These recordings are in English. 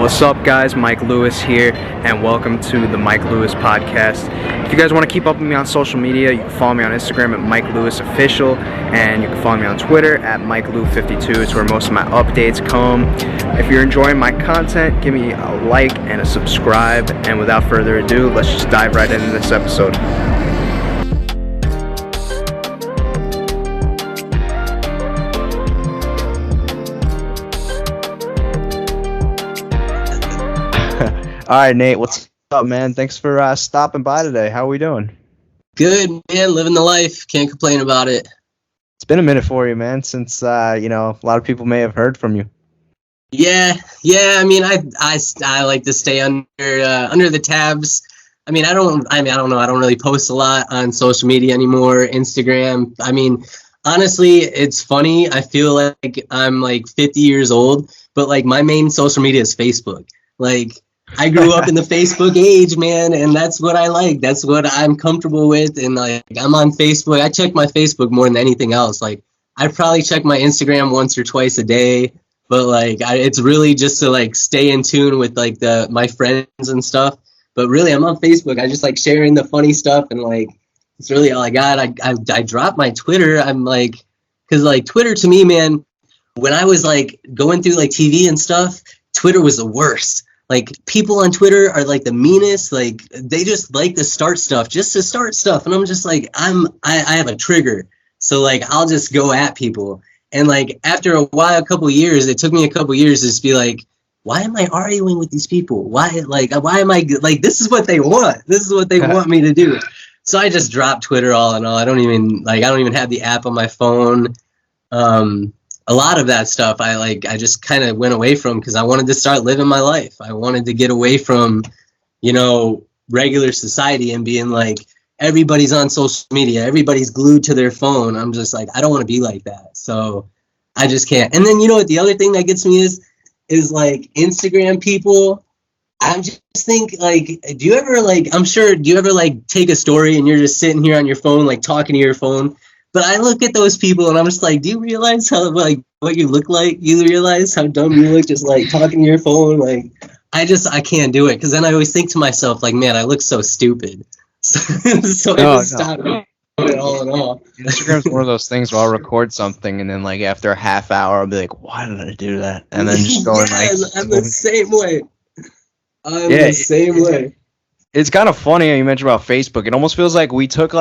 What's up, guys? Mike Lewis here, and welcome to the Mike Lewis podcast. If you guys want to keep up with me on social media, you can follow me on Instagram at Mike Lewis Official, and you can follow me on Twitter at MikeLew52. It's where most of my updates come. If you're enjoying my content, give me a like and a subscribe. And without further ado, let's just dive right into this episode. All right, Nate, what's up, man? Thanks for stopping by today. How are we doing? Good, man. Living the life. Can't complain about it. It's been a minute for you, man, since, a lot of people may have heard from you. Yeah. I mean, I like to stay under the tabs. I don't know. I don't really post a lot on social media anymore. Instagram. I mean, honestly, it's funny. I feel like I'm like 50 years old, but like my main social media is Facebook. Like, I grew up in the Facebook age, man, and that's what I like. That's what I'm comfortable with, and like I'm on Facebook. I check my Facebook more than anything else. Like I probably check my Instagram once or twice a day, but like it's really just to like stay in tune with like my friends and stuff. But really, I'm on Facebook. I just like sharing the funny stuff, and like it's really all I got. I dropped my Twitter. I'm like, because like Twitter to me, man, when I was like going through like TV and stuff, Twitter was the worst. Like people on Twitter are like the meanest. Like they just like to start stuff just to start stuff, and I'm just like I have a trigger, so like I'll just go at people. And like after a while, it took me a couple years to just be like, why am I arguing with these people? Why am I like this is what they want. This is what they want me to do. So I just dropped Twitter all in all. I don't even have the app on my phone. A lot of that stuff I just kind of went away from because I wanted to start living my life. I wanted to get away from, regular society and being like, everybody's on social media, everybody's glued to their phone. I'm just like, I don't want to be like that. So I just can't. And then, what the other thing that gets me is like Instagram people. I just think like, do you ever take a story and you're just sitting here on your phone, like talking to your phone? But I look at those people and I'm just like, do you realize how like what you look like? You realize how dumb you look just like talking to your phone? Like I can't do it because then I always think to myself like, man, I look so stupid. So I just stop it all in all. Instagram's one of those things where I'll record something and then like after a half hour I'll be like, why did I do that? And then just going I'm the same way. I'm the same way. It's kind of funny how you mentioned about Facebook. It almost feels like we took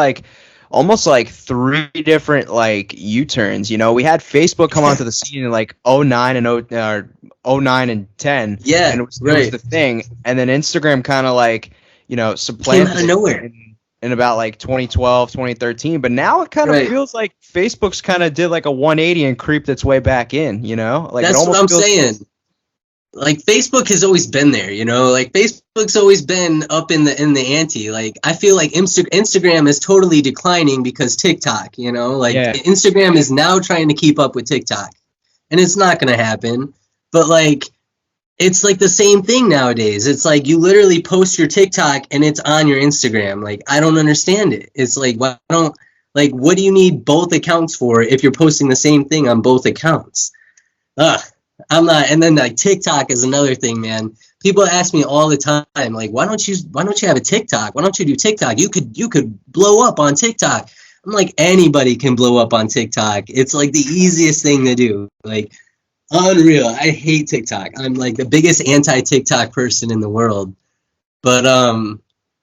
almost like 3 different like U-turns. We had Facebook come onto the scene in like 09 and 10. Yeah, and it was the thing. And then Instagram kind of like, supplanted came out of nowhere in about like 2012, 2013. But now it kind of feels like Facebook's kind of did like a 180 and creeped its way back in, Like that's what I'm saying. Like Facebook has always been there, like Facebook's always been up in the ante. Like I feel like Instagram is totally declining because TikTok, Instagram is now trying to keep up with TikTok, and it's not going to happen. But like, it's like the same thing nowadays. It's like you literally post your TikTok and it's on your Instagram. Like I don't understand it. It's like, what do you need both accounts for if you're posting the same thing on both accounts? I'm not. And then like TikTok is another thing, man. People ask me all the time, like, why don't you have a TikTok? Why don't you do TikTok? You could blow up on TikTok. I'm like, anybody can blow up on TikTok. It's like the easiest thing to do. Like unreal. I hate TikTok. I'm like the biggest anti-TikTok person in the world. But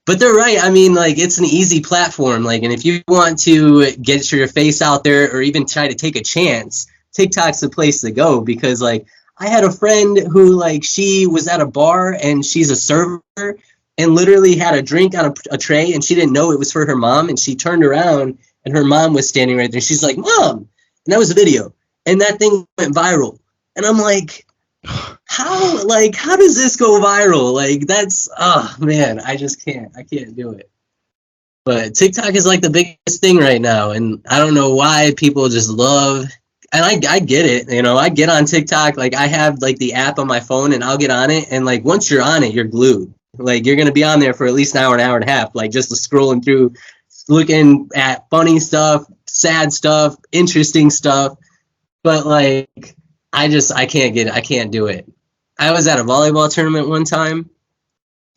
they're right. I mean, like it's an easy platform. Like, and if you want to get your face out there or even try to take a chance, TikTok's the place to go because like I had a friend who like she was at a bar and she's a server and literally had a drink on a tray and she didn't know it was for her mom and she turned around and her mom was standing right there. She's like, Mom, and that was a video and that thing went viral. And I'm like, how does this go viral? Like that's, oh man, I can't do it. But TikTok is like the biggest thing right now. And I don't know why people just love. And I get it, I get on TikTok, like I have like the app on my phone and I'll get on it. And like, once you're on it, you're glued. Like you're going to be on there for at least an hour and a half, like just scrolling through, looking at funny stuff, sad stuff, interesting stuff. But like, I can't do it. I was at a volleyball tournament one time,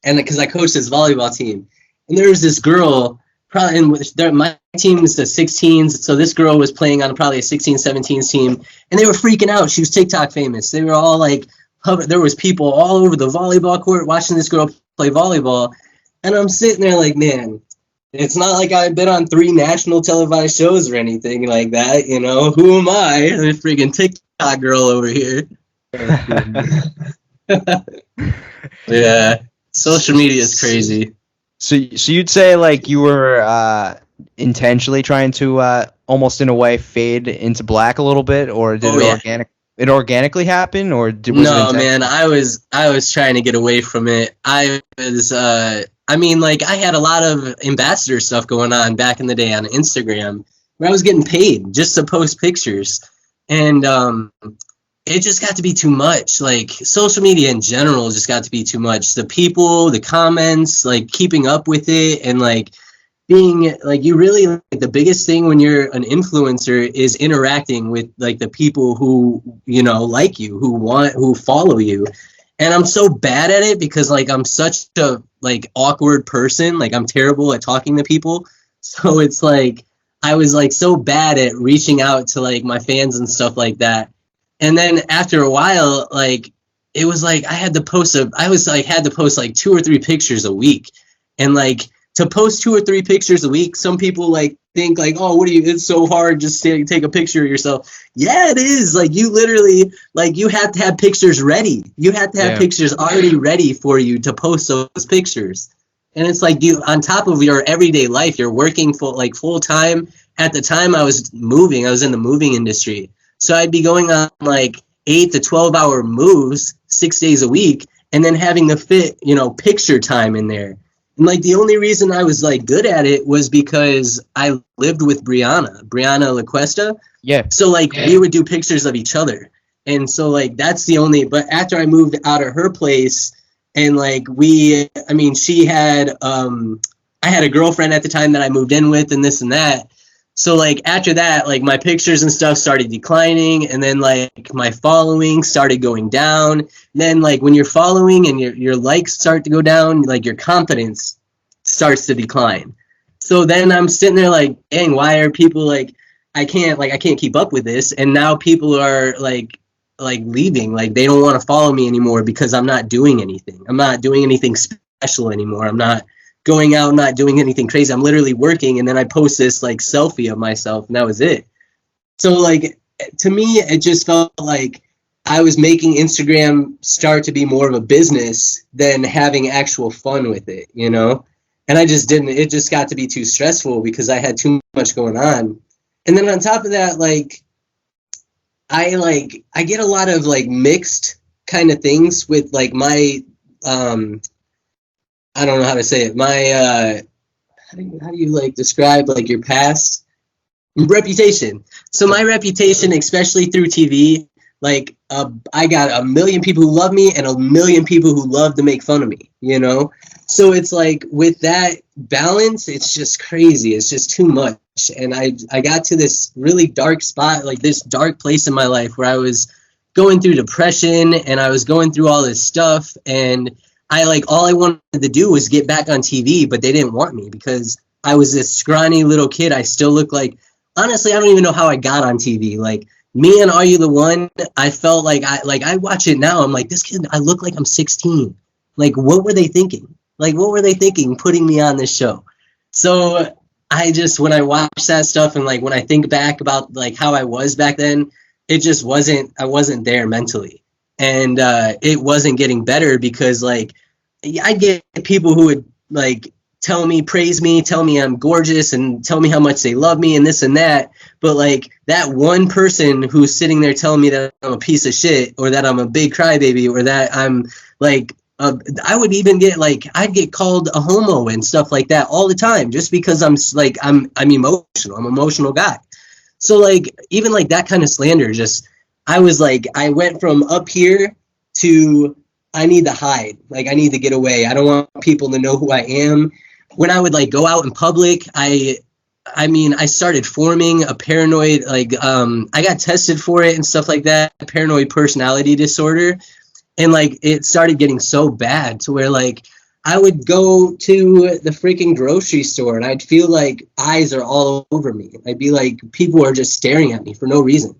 and because I coached this volleyball team, and there was this girl, probably in my team is the 16s, so this girl was playing on probably a 16, 17s team, and they were freaking out. She was TikTok famous. They were all like, there was people all over the volleyball court watching this girl play volleyball, and I'm sitting there like, man, it's not like I've been on 3 national televised shows or anything like that, you know? Who am I? The freaking TikTok girl over here. Yeah, social media is crazy. So you'd say like you were intentionally trying to almost in a way fade into black a little bit, or did it organically happen, or no, man, I was trying to get away from it. I was I mean, like, I had a lot of ambassador stuff going on back in the day on Instagram where I was getting paid just to post pictures, and it just got to be too much. Like, social media in general just got to be too much. The people, the comments, like, keeping up with it, and like being like, you really, like, the biggest thing when you're an influencer is interacting with like the people who, you know, like you, who follow you. And I'm so bad at it because like I'm such a like awkward person. Like, I'm terrible at talking to people. So it's like I was like so bad at reaching out to like my fans and stuff like that. And then after a while, like, it was like I had to post like 2 or 3 pictures a week. And like, to post 2 or 3 pictures a week, some people like think like, oh, it's so hard just to take a picture of yourself. Yeah, it is. Like, you literally, like, you have to have pictures ready. You have to have pictures already ready for you to post those pictures. And it's like, you, on top of your everyday life, you're working full time. At the time I was in the moving industry. So I'd be going on like 8 to 12 hour moves 6 days a week, and then having to fit, you know, picture time in there. And like, the only reason I was like good at it was because I lived with Brianna LaQuesta. Yeah. So like, we would do pictures of each other. And so like, that's the only, but after I moved out of her place, and like she had, I had a girlfriend at the time that I moved in with, and this and that. So like, after that, like, my pictures and stuff started declining, and then like my following started going down. And then like, when you're following and your likes start to go down, like, your confidence starts to decline. So then I'm sitting there like, dang, why are people like, I can't keep up with this. And now people are like leaving, like, they don't want to follow me anymore because I'm not doing anything. I'm not doing anything special anymore. I'm not going out, not doing anything crazy. I'm literally working, and then I post this like selfie of myself, and that was it. So like, to me, it just felt like I was making Instagram start to be more of a business than having actual fun with it, you know? And I just didn't, it just got to be too stressful because I had too much going on. And then on top of that, like, I get a lot of like mixed kind of things with like my, I don't know how to say it. My, how do you like describe like your past reputation? So my reputation, especially through TV, like, I got 1 million people who love me and 1 million people who love to make fun of me, you know? So it's like, with that balance, it's just crazy. It's just too much. And I got to this really dark spot, like this dark place in my life where I was going through depression, and I was going through all this stuff, and all I wanted to do was get back on TV, but they didn't want me because I was this scrawny little kid. I still look like, honestly, I don't even know how I got on TV. Like, me and Are You the One, I felt like I watch it now. I'm like, this kid, I look like I'm 16. Like, what were they thinking? Like, what were they thinking putting me on this show? So I just, when I watch that stuff, and like, when I think back about like how I was back then, it just wasn't, I wasn't there mentally. And it wasn't getting better because like, I'd get people who would like tell me, praise me, tell me I'm gorgeous, and tell me how much they love me and this and that. But like, that one person who's sitting there telling me that I'm a piece of shit, or that I'm a big crybaby, or that I'm like, I would even get like, I'd get called a homo and stuff like that all the time, just because I'm like, I'm emotional. I'm an emotional guy. So like, even like that kind of slander, just, I was like, I went from up here to, I need to hide. Like, I need to get away. I don't want people to know who I am. When I would like go out in public, I started forming a paranoid, like, I got tested for it and stuff like that, paranoid personality disorder. And like it started getting so bad to where like I would go to the freaking grocery store and I'd feel like eyes are all over me. I'd be like, people are just staring at me for no reason.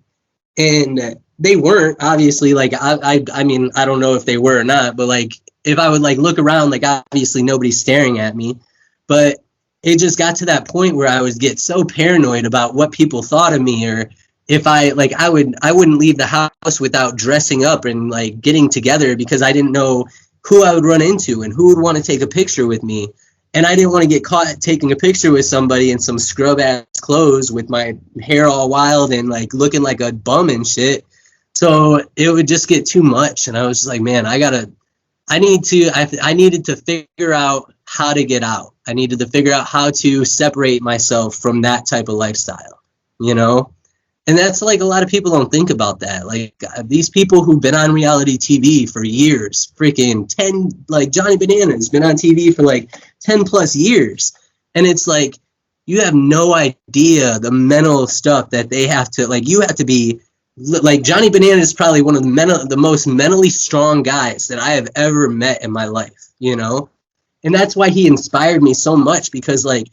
And they weren't, obviously. Like I mean, I don't know if they were or not, but like if I would like look around, like obviously nobody's staring at me. But it just got to that point where I would get so paranoid about what people thought of me, or if I like I wouldn't leave the house without dressing up and like getting together, because I didn't know who I would run into and who would want to take a picture with me. And I didn't want to get caught taking a picture with somebody in some scrub ass clothes with my hair all wild and like looking like a bum and shit. So it would just get too much. And I was just like, man, I needed to figure out how to get out. I needed to figure out how to separate myself from that type of lifestyle, you know? And that's like a lot of people don't think about that. Like these people who've been on reality TV for years, freaking 10, like Johnny Bananas been on TV for like 10 plus years. And it's like, you have no idea the mental stuff that they have to, like, you have to be, like Johnny Bananas is probably one of the most mentally strong guys that I have ever met in my life, you know? And that's why he inspired me so much, because like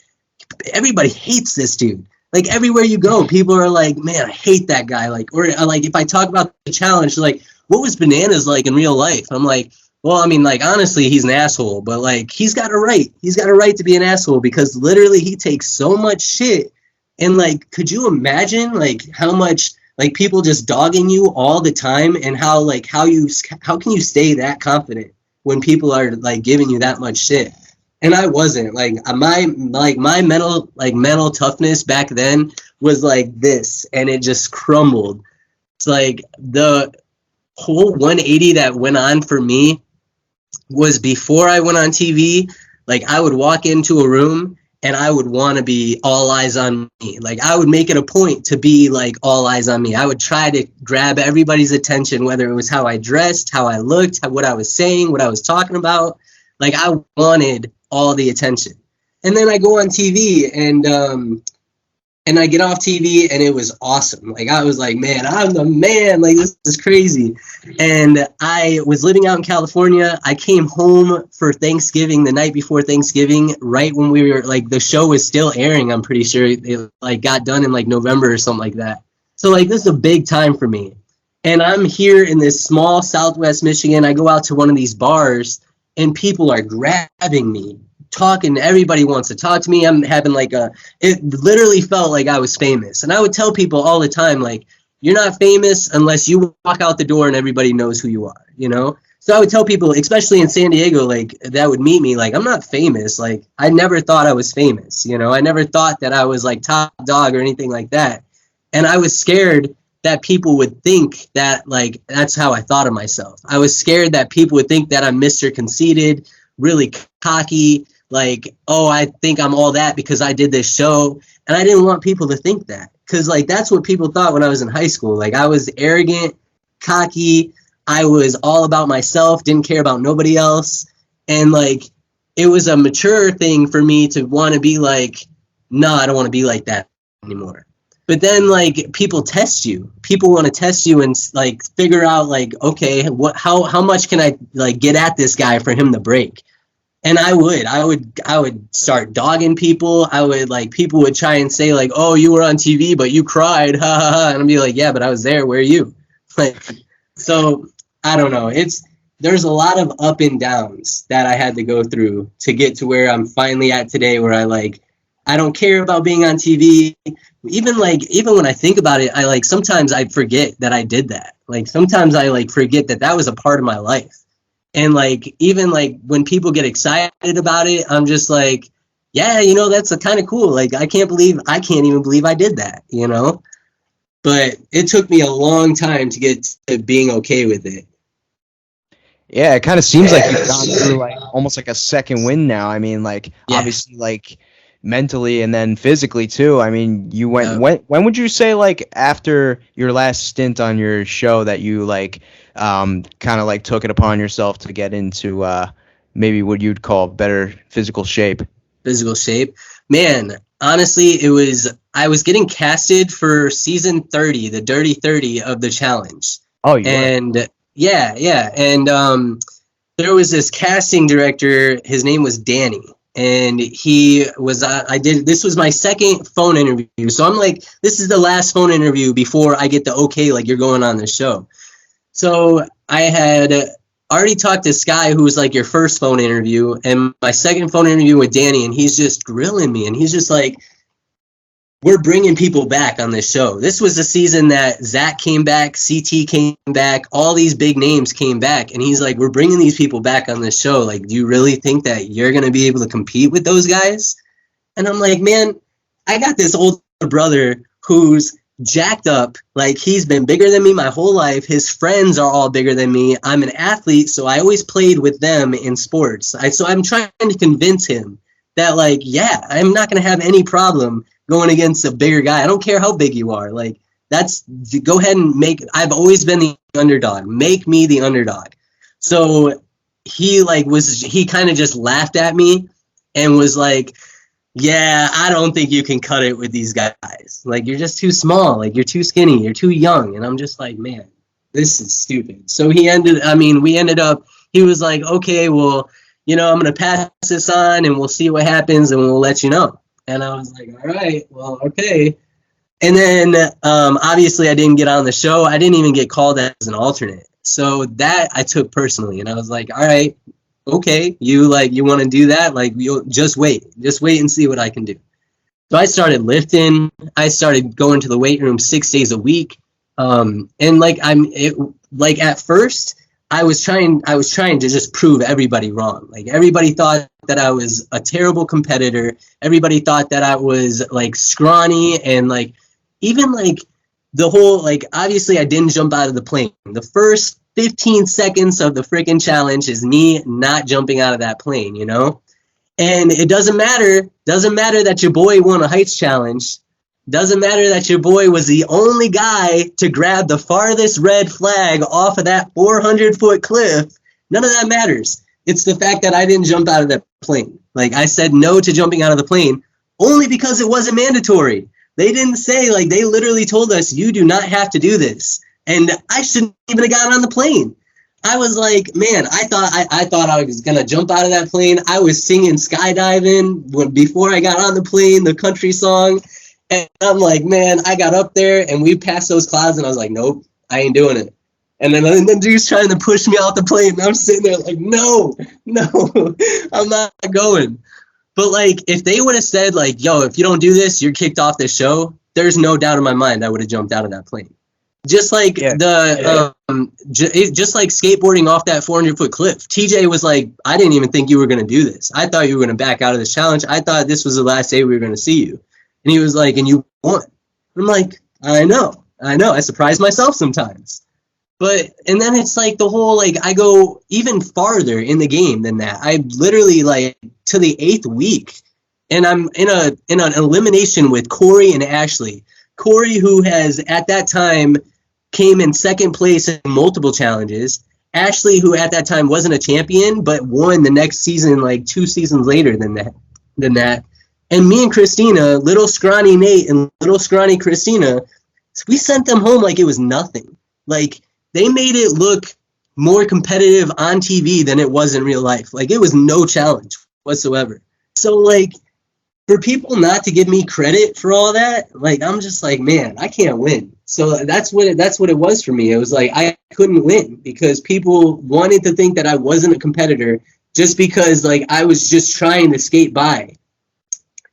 everybody hates this dude. Like everywhere you go, people are like, man, I hate that guy. Like, or like if I talk about the challenge, like, what was Bananas like in real life? I'm like, well, I mean, like, honestly, he's an asshole, but like, he's got a right. He's got a right to be an asshole, because literally he takes so much shit. And like, could you imagine like how much like people just dogging you all the time, and how can you stay that confident when people are like giving you that much shit? And I wasn't like my mental toughness back then was like this, and it just crumbled. It's like the whole 180 that went on for me was before I went on TV. Like I would walk into a room and I would want to be all eyes on me. Like I would make it a point to be like all eyes on me. I would try to grab everybody's attention, whether it was how I dressed, how I looked, what I was saying, what I was talking about. Like I wanted all the attention. And then I go on TV and I get off TV, and it was awesome. Like I was like, man, I'm the man. Like this is crazy. And I was living out in California. I came home for Thanksgiving, the night before Thanksgiving, right when we were like, the show was still airing. I'm pretty sure it like got done in like November or something like that. So like this is a big time for me. And I'm here in this small Southwest Michigan. I go out to one of these bars, and people are grabbing me, talking. Everybody wants to talk to me. I'm having like it literally felt like I was famous. And I would tell people all the time, like, you're not famous unless you walk out the door and everybody knows who you are, you know? So I would tell people, especially in San Diego, like that would meet me, like, I'm not famous. Like I never thought I was famous, you know? I never thought that I was like top dog or anything like that. And I was scared that people would think that like, that's how I thought of myself. I was scared that people would think that I'm Mr. Conceited, really cocky, like, oh, I think I'm all that because I did this show. And I didn't want people to think that, because like that's what people thought when I was in high school. Like I was arrogant, cocky, I was all about myself, didn't care about nobody else. And like it was a mature thing for me to want to be like, no, I don't want to be like that anymore. But then like people test you. People want to test you and like figure out like, okay, how much can I like get at this guy for him to break? And I would start dogging people. I would like, people would try and say like, oh, you were on TV, but you cried. Ha ha ha. And I'd be like, yeah, but I was there. Where are you? Like, so I don't know. There's a lot of up and downs that I had to go through to get to where I'm finally at today, where I don't care about being on TV. Even when I think about it, I like, sometimes I forget that I did that. Like sometimes I like forget that was a part of my life. And like, even like when people get excited about it, I'm just like, yeah, you know, that's kind of cool. Like, I can't even believe I did that, you know? But it took me a long time to get to being okay with it. Yeah, it kind of seems like you've gone through like almost like a second wind now. I mean, like obviously like mentally and then physically too. I mean, you went when would you say like after your last stint on your show that you like kind of like took it upon yourself to get into maybe what you'd call better physical shape? Physical shape, man. Honestly, I was getting casted for season 30, the Dirty 30 of the challenge. Oh, and Yeah. And there was this casting director. His name was Danny. And he was, this was my second phone interview. So I'm like, this is the last phone interview before I get the okay, like, you're going on the show. So I had already talked to this guy who was like your first phone interview, and my second phone interview with Danny, and he's just grilling me, and he's just like, we're bringing people back on this show. This was the season that Zach came back, CT came back, all these big names came back, and he's like, we're bringing these people back on this show. Like, do you really think that you're going to be able to compete with those guys? And I'm like, man, I got this older brother who's jacked up. Like, he's been bigger than me my whole life. His friends are all bigger than me. I'm an athlete, so I always played with them in sports. So I'm trying to convince him that, like, yeah, I'm not going to have any problem going against a bigger guy. I don't care how big you are. Like, go ahead and I've always been the underdog. Make me the underdog. So he kind of just laughed at me and was like, yeah, I don't think you can cut it with these guys. Like, you're just too small. Like, you're too skinny. You're too young. And I'm just like, man, this is stupid. So we ended up, he was like, okay, well, I'm going to pass this on and we'll see what happens and we'll let you know. And I was like, all right, well, okay. And then obviously I didn't get on the show. I didn't even get called as an alternate. So that I took personally. And I was like, all right, okay, you want to do that? Like, you'll just wait and see what I can do. So I started lifting. I started going to the weight room 6 days a week. And at first I was trying to just prove everybody wrong. Like, everybody thought that I was a terrible competitor. Everybody thought that I was like scrawny, and like, even like the whole, like, obviously I didn't jump out of the plane. The first 15 seconds of the freaking challenge is me not jumping out of that plane, And it doesn't matter that your boy won a heights challenge. Doesn't matter that your boy was the only guy to grab the farthest red flag off of that 400-foot cliff. None of that matters. It's the fact that I didn't jump out of that plane. Like, I said no to jumping out of the plane only because it wasn't mandatory. They didn't say, like, they literally told us, you do not have to do this. And I shouldn't even have gotten on the plane. I was like, man, I thought I was going to jump out of that plane. I was singing skydiving before I got on the plane, the country song. And I'm like, man, I got up there and we passed those clouds and I was like, nope, I ain't doing it. And then the dude's trying to push me off the plane and I'm sitting there like, no, I'm not going. But like, if they would have said like, yo, if you don't do this, you're kicked off this show, there's no doubt in my mind I would have jumped out of that plane. Just like just like skateboarding off that 400-foot cliff. TJ was like, I didn't even think you were going to do this. I thought you were going to back out of this challenge. I thought this was the last day we were going to see you. And he was like, and you won. I'm like, I know. I surprise myself sometimes. And then it's like the whole, like, I go even farther in the game than that. I literally, like, to the 8th week, and I'm in an elimination with Cory and Ashley. Cory, who has at that time came in second place in multiple challenges. Ashley, who at that time wasn't a champion, but won the next season, like 2 seasons later than that. And me and Christina, little scrawny Nate and little scrawny Christina, we sent them home like it was nothing. Like, they made it look more competitive on TV than it was in real life. Like, it was no challenge whatsoever. So, like, for people not to give me credit for all that, like, I'm just like, man, I can't win. So that's what it was for me. It was like, I couldn't win because people wanted to think that I wasn't a competitor just because, like, I was just trying to skate by.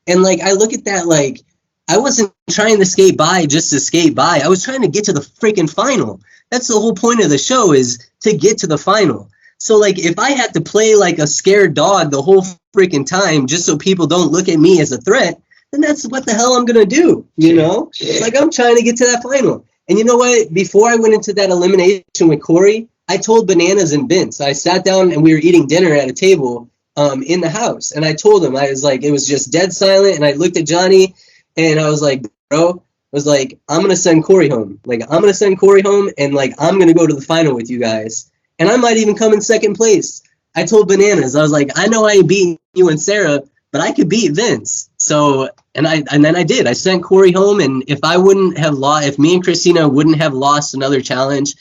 And, like, I look at that, like, I wasn't trying to skate by just to skate by. I was trying to get to the freaking final. That's the whole point of the show, is to get to the final. So, like, if I had to play like a scared dog the whole freaking time just so people don't look at me as a threat, then that's what the hell I'm going to do, Like, I'm trying to get to that final. And you know what? Before I went into that elimination with Cory, I told Bananas and Vince. I sat down and we were eating dinner at a table in the house. And I told him, I was like, it was just dead silent. And I looked at Johnny and I was like, bro, I was like, I'm going to send Cory home. Like, I'm going to send Cory home and, like, I'm going to go to the final with you guys. And I might even come in second place. I told Bananas, I was like, I know I ain't beating you and Sarah, but I could beat Vince. So, and then I did. I sent Cory home. And if me and Christina wouldn't have lost another challenge,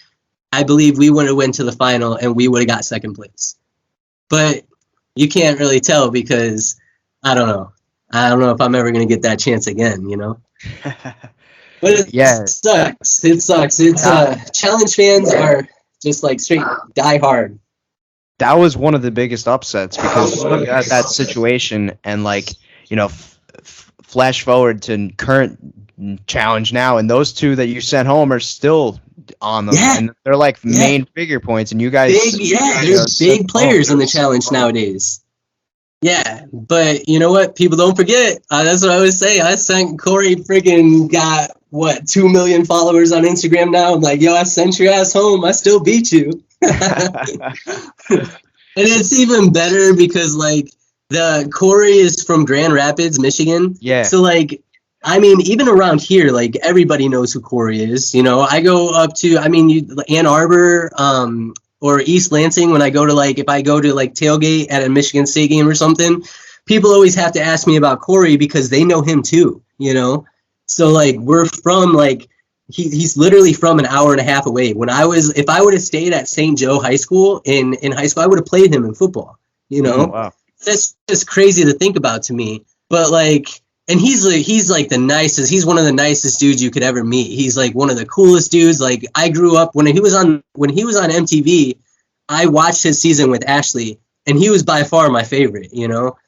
I believe we would have went to the final and we would have got second place. But you can't really tell because I don't know. I don't know if I'm ever going to get that chance again, you know? But it sucks. It sucks. It's challenge fans are just like straight die hard. That was one of the biggest upsets because you look at that situation and like, you know, flash forward to current challenge now, and those two that you sent home are still on them, and they're like main figure points, and you guys, they're big players in the challenge nowadays. Yeah, but you know what? People don't forget. That's what I always say. I sent Cory freaking got what 2 million followers on Instagram now. I'm like, yo, I sent your ass home. I still beat you. And it's even better because like the Cory is from Grand Rapids, Michigan. Yeah. So like, I mean, even around here, like everybody knows who Cory is. You know, I go up to, I mean, Ann Arbor, or East Lansing. When I go to like, if I go to like tailgate at a Michigan State game or something, people always have to ask me about Cory because they know him too. You know, so like we're from like. He's literally from an hour and a half away. If I would have stayed at St. Joe High School in high school, I would have played him in football. You know, wow. That's just crazy to think about to me. But like, and he's like the nicest. He's one of the nicest dudes you could ever meet. He's like one of the coolest dudes. Like I grew up when he was on MTV. I watched his season with Ashley, and he was by far my favorite. You know.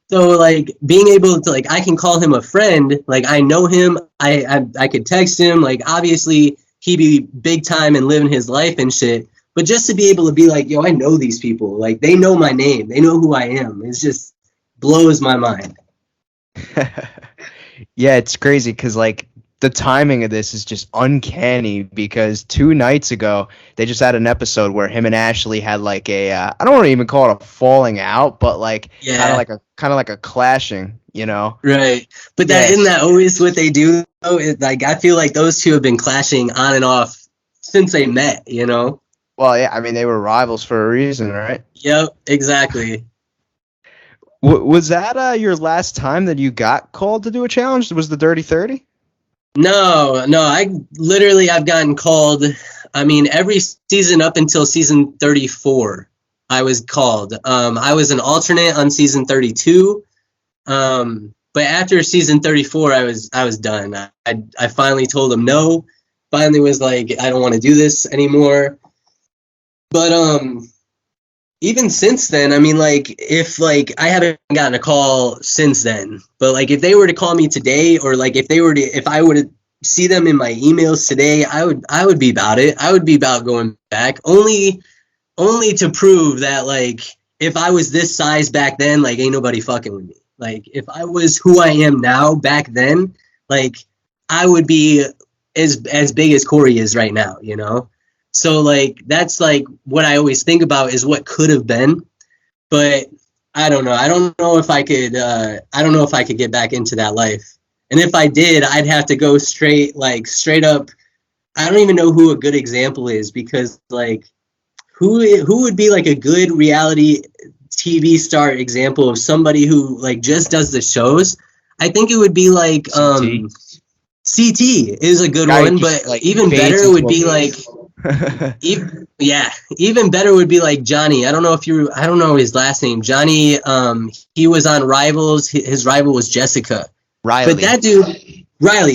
So like being able to like I can call him a friend, like I know him, I could text him, like obviously he be big time and living his life and shit. But just to be able to be like, yo, I know these people, like they know my name, they know who I am. It just blows my mind. Yeah, it's crazy because like the timing of this is just uncanny because 2 nights ago they just had an episode where him and Ashley had like a I don't want to even call it a falling out, but like kind of like a clashing, you know? Right. But isn't that always what they do though? Like I feel like those two have been clashing on and off since they met, you know? Well, yeah, I mean they were rivals for a reason, right? Yep, exactly. Was that your last time that you got called to do a challenge? Was the Dirty 30? No, I've gotten called. I mean, every season up until season 34, I was called. I was an alternate on season 32. But after season 34, I was done. I finally told them no. Finally was like, I don't want to do this anymore. But even since then, I mean, like, if, like, I haven't gotten a call since then, but, like, if they were to call me today, or, like, if I were to see them in my emails today, I would be about it. I would be about going back, only to prove that, like, if I was this size back then, like, ain't nobody fucking with me. Like, if I was who I am now back then, like, I would be as big as Cory is right now, you know? So, like, that's, like, what I always think about is what could have been. But I don't know. I don't know if I could get back into that life. And if I did, I'd have to go straight up. I don't even know who a good example is because, like, who would be, like, a good reality TV star example of somebody who, like, just does the shows? I think it would be, like, CT is a good one, but like, even better would be, like... even better would be like Johnny. I don't know his last name. Johnny, he was on Rivals. His rival was Jessica. Riley. But that dude,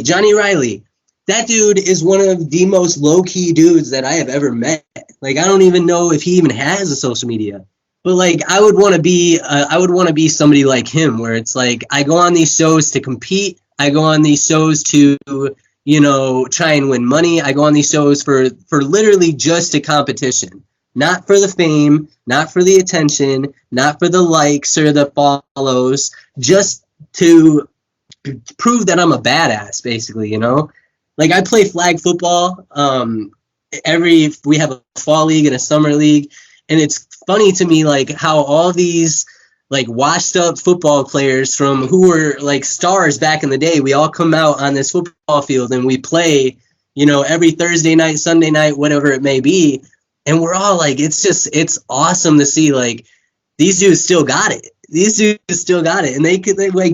Johnny Riley, that dude is one of the most low-key dudes that I have ever met. Like, I don't even know if he even has a social media. But like, I would want to be somebody like him, where it's like, I go on these shows to compete. I go on these shows to, you know, try and win money. I go on these shows for literally just a competition, not for the fame, not for the attention, not for the likes or the follows, just to prove that I'm a badass, basically, you know? Like, I play flag football. We have a fall league and a summer league, and it's funny to me, like, how all these, like, washed up football players from who were like stars back in the day, we all come out on this football field and we play, you know, every Thursday night, Sunday night, whatever it may be. And we're all like, it's awesome to see, like, these dudes still got it. And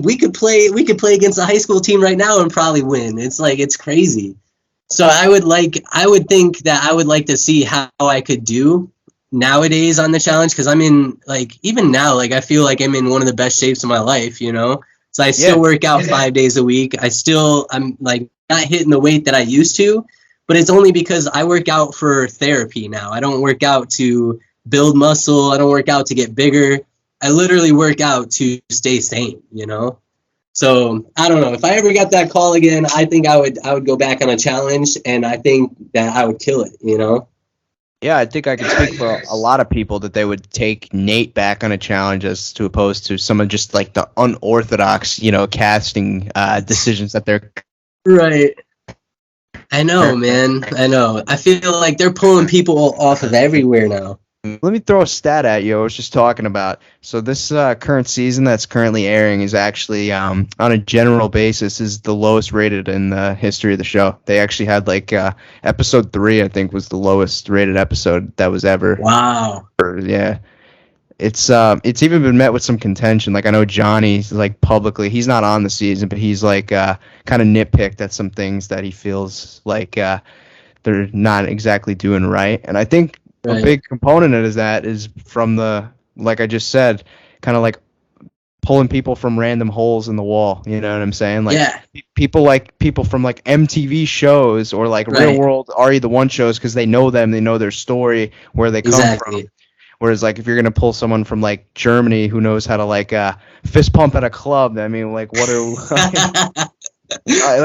we could play against a high school team right now and probably win. It's like, it's crazy. So I would think that I would like to see how I could do nowadays on the challenge, because I'm in, like, even now, like, I feel like I'm in one of the best shapes of my life, you know? So I still work out 5 days a week. I'm like not hitting the weight that I used to, but it's only because I work out for therapy now. I don't work out to build muscle. I don't work out to get bigger. I literally work out to stay sane, you know? So I don't know, if I ever got that call again, I think I would go back on a challenge, and I think that I would kill it, you know? Yeah, I think I can speak for a lot of people that they would take Nate back on a challenge as to opposed to some of just like the unorthodox, casting decisions that they're right. I know, man. I know. I feel like they're pulling people off of everywhere now. Let me throw a stat at you. I was just talking about. So this current season that's currently airing is actually, on a general basis, is the lowest rated in the history of the show. They actually had episode 3, I think, was the lowest rated episode that was ever. Wow. Yeah. It's even been met with some contention. Like, I know Johnny's like publicly, he's not on the season, but he's like kind of nitpicked at some things that he feels like they're not exactly doing right. And I think a big component of that is from the, like I just said, kind of like pulling people from random holes in the wall. You know what I'm saying? Like, people from like MTV shows or like Real World Are You the One shows, because they know them, they know their story, where they come from. Whereas, like, if you're gonna pull someone from like Germany who knows how to fist pump at a club, I mean, like, what are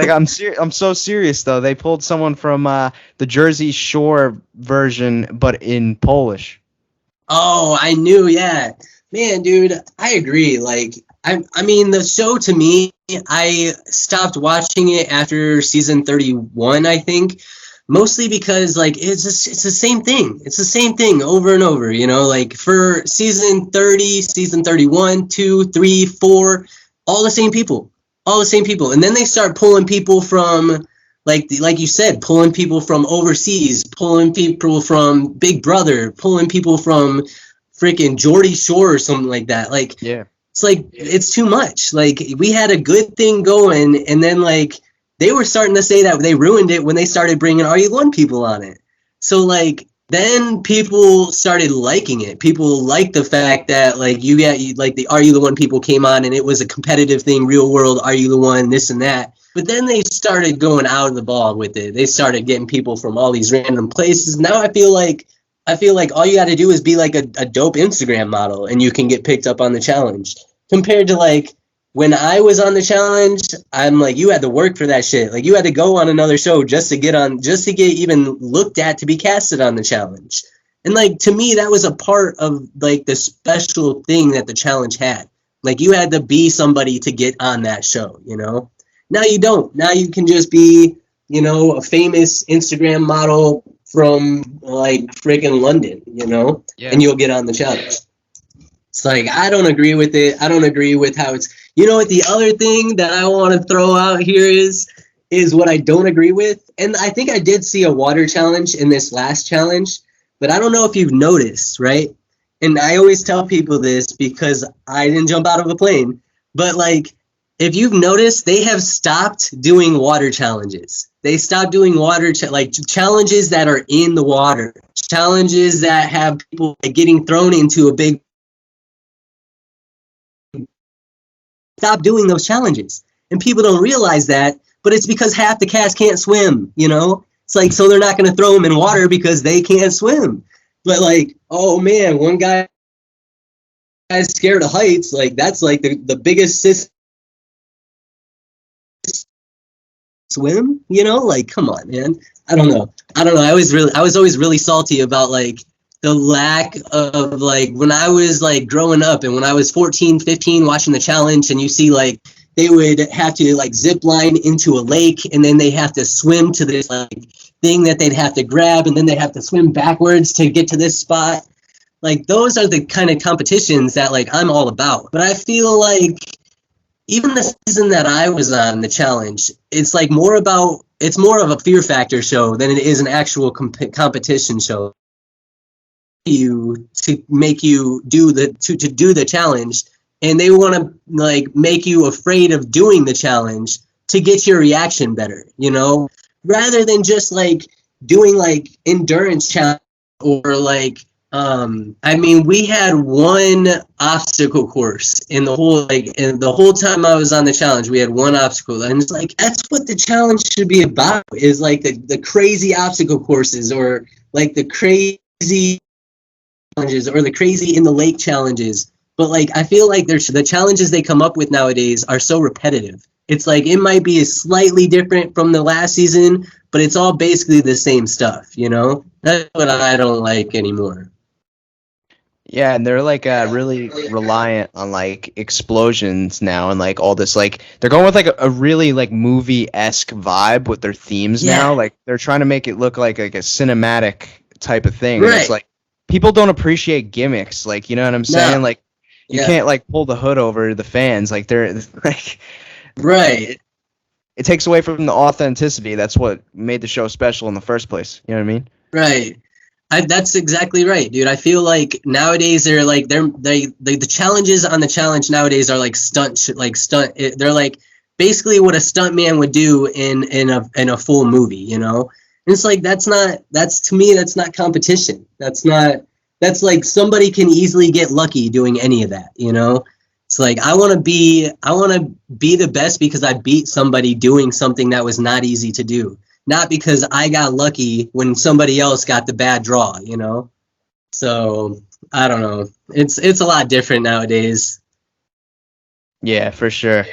I'm so serious though. They pulled someone from the Jersey Shore version, but in Polish. Oh, I knew. Yeah, man, dude, I agree. Like, I mean, the show, to me, I stopped watching it after season 31, I think. Mostly because, like, it's the same thing. It's the same thing over and over, you know? Like, for season 30, season 31, 2, 3, 4, all the same people. All the same people. And then they start pulling people from, like you said, pulling people from overseas, pulling people from Big Brother, pulling people from freaking Geordie Shore or something like that. Like, it's like, it's too much. Like, we had a good thing going, and then, like, they were starting to say that they ruined it when they started bringing Are You the One people on it. So, like, then people started liking it. People liked the fact that, like, the Are You the One people came on, and it was a competitive thing, Real World, Are You the One, this and that. But then they started going out of the ball with it. They started getting people from all these random places. Now I feel like all you got to do is be like a dope Instagram model, and you can get picked up on the challenge. Compared to, like, when I was on the challenge, I'm like, you had to work for that shit. Like, you had to go on another show just to get even looked at to be casted on the challenge. And, like, to me, that was a part of, like, the special thing that the challenge had. Like, you had to be somebody to get on that show, you know? Now you don't. Now you can just be, you know, a famous Instagram model from, like, freaking London, you know? And you'll get on the challenge. It's like, I don't agree with it. I don't agree with how it's... You know what, the other thing that I want to throw out here is what I don't agree with. And I think I did see a water challenge in this last challenge, but I don't know if you've noticed, right? And I always tell people this because I didn't jump out of a plane. But, like, if you've noticed, they have stopped doing water challenges. They stopped doing challenges that are in the water. Challenges that have people getting thrown into a big... Stop doing those challenges, and people don't realize that, but it's because half the cast can't swim, you know? It's like, so they're not going to throw them in water because they can't swim. But, like, oh man, one guy is scared of heights, like, that's like the biggest swim, you know? Like, come on, man. I don't know. I was always really salty about, like, the lack of, like, when I was, like, growing up and when I was 14, 15 watching the challenge, and you see, like, they would have to, like, zip line into a lake, and then they have to swim to this, like, thing that they'd have to grab, and then they have to swim backwards to get to this spot. Like, those are the kind of competitions that, like, I'm all about. But I feel like even the season that I was on, the challenge, it's, like, more of a fear factor show than it is an actual competition show. You to make you do the challenge, and they want to, like, make you afraid of doing the challenge to get your reaction better, you know? rather than just like doing like endurance challenge or like I mean, we had one obstacle course in the whole time I was on the challenge. We had one obstacle, and it's like that's what the challenge should be about, is like the crazy obstacle courses, or like the crazy challenges, or the crazy in the lake challenges. But like I feel like the challenges they come up with nowadays are so repetitive. It's like it might be slightly different from the last season, but it's all basically the same stuff, you know? That's what I don't like anymore. Yeah, and they're like really reliant on like explosions now, and like all this, like they're going with like a really like movie-esque vibe with their themes now. Like they're trying to make it look like a cinematic type of thing. And it's like people don't appreciate gimmicks, like, you know what I'm saying? Like you can't like pull the hood over the fans, like they're like it takes away from the authenticity. That's what made the show special in the first place. You know what I mean? Right. That's exactly right, dude. I feel like nowadays they're like the challenges on the challenge nowadays are like stunt. They're like basically what a stunt man would do in a full movie, you know. And it's like that's to me that's not competition. That's like somebody can easily get lucky doing any of that, you know. It's like I want to be the best because I beat somebody doing something that was not easy to do. Not because I got lucky when somebody else got the bad draw, you know? So, I don't know. It's a lot different nowadays. Yeah, for sure.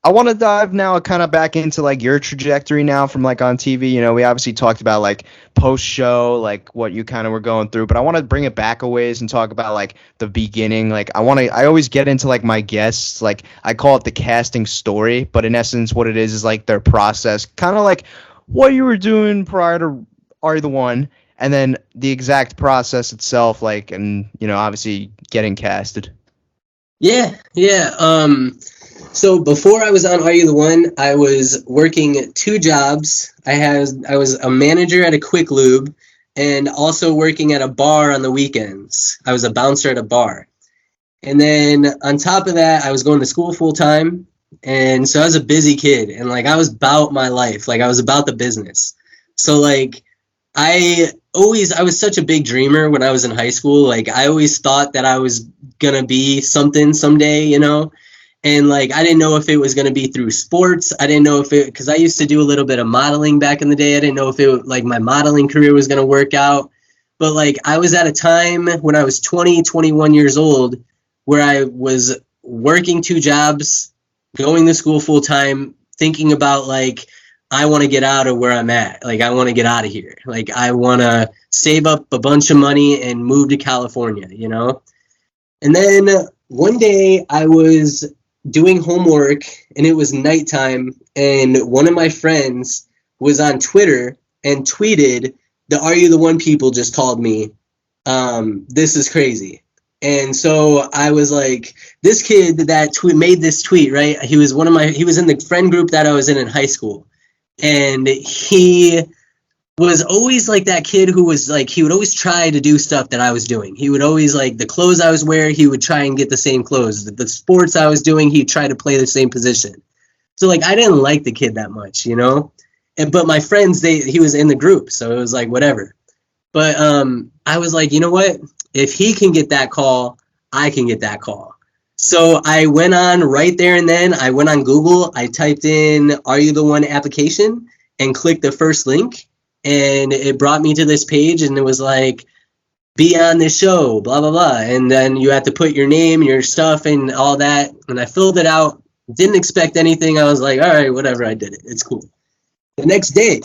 I want to dive now kind of back into like your trajectory now from like on TV. You know, we obviously talked about like post show, like what you kind of were going through, but I want to bring it back a ways and talk about like the beginning. Like I always get into like my guests, like I call it the casting story, but in essence what it is like their process, kind of like what you were doing prior to Are You the One, and then the exact process itself, like, and, you know, obviously getting casted. Yeah. So before I was on Are You the One, I was working 2 jobs. I was a manager at a Quick Lube and also working at a bar on the weekends. I was a bouncer at a bar. And then on top of that, I was going to school full time. And so I was a busy kid, and like I was about my life, like I was about the business. So like I was such a big dreamer when I was in high school. Like I always thought that I was gonna be something someday, you know. And like I didn't know if it was gonna be through sports. I didn't know if it, because I used to do a little bit of modeling back in the day. I didn't know if it like my modeling career was gonna work out. But like I was at a time when I was 20, 21 years old where I was working 2 jobs, going to school full time, thinking about like, I want to get out of where I'm at. Like, I want to get out of here. Like, I want to save up a bunch of money and move to California, you know? And then one day I was doing homework and it was nighttime, and one of my friends was on Twitter and tweeted, "The Are You the One people just called me. This is crazy." And so I was like, this kid that made this tweet, right? He was in the friend group that I was in high school. And he was always like that kid who was like, he would always try to do stuff that I was doing. He would always like the clothes I was wearing, he would try and get the same clothes. The sports I was doing, he'd try to play the same position. So like, I didn't like the kid that much, you know? But my friends, he was in the group. So it was like, whatever. But I was like, you know what? If he can get that call, I can get that call. So I went on right there and then. I went on Google. I typed in Are You the One application and clicked the first link. And it brought me to this page, and it was like, be on this show, blah, blah, blah. And then you had to put your name, your stuff, and all that. And I filled it out. Didn't expect anything. I was like, all right, whatever. I did it. It's cool. The next day,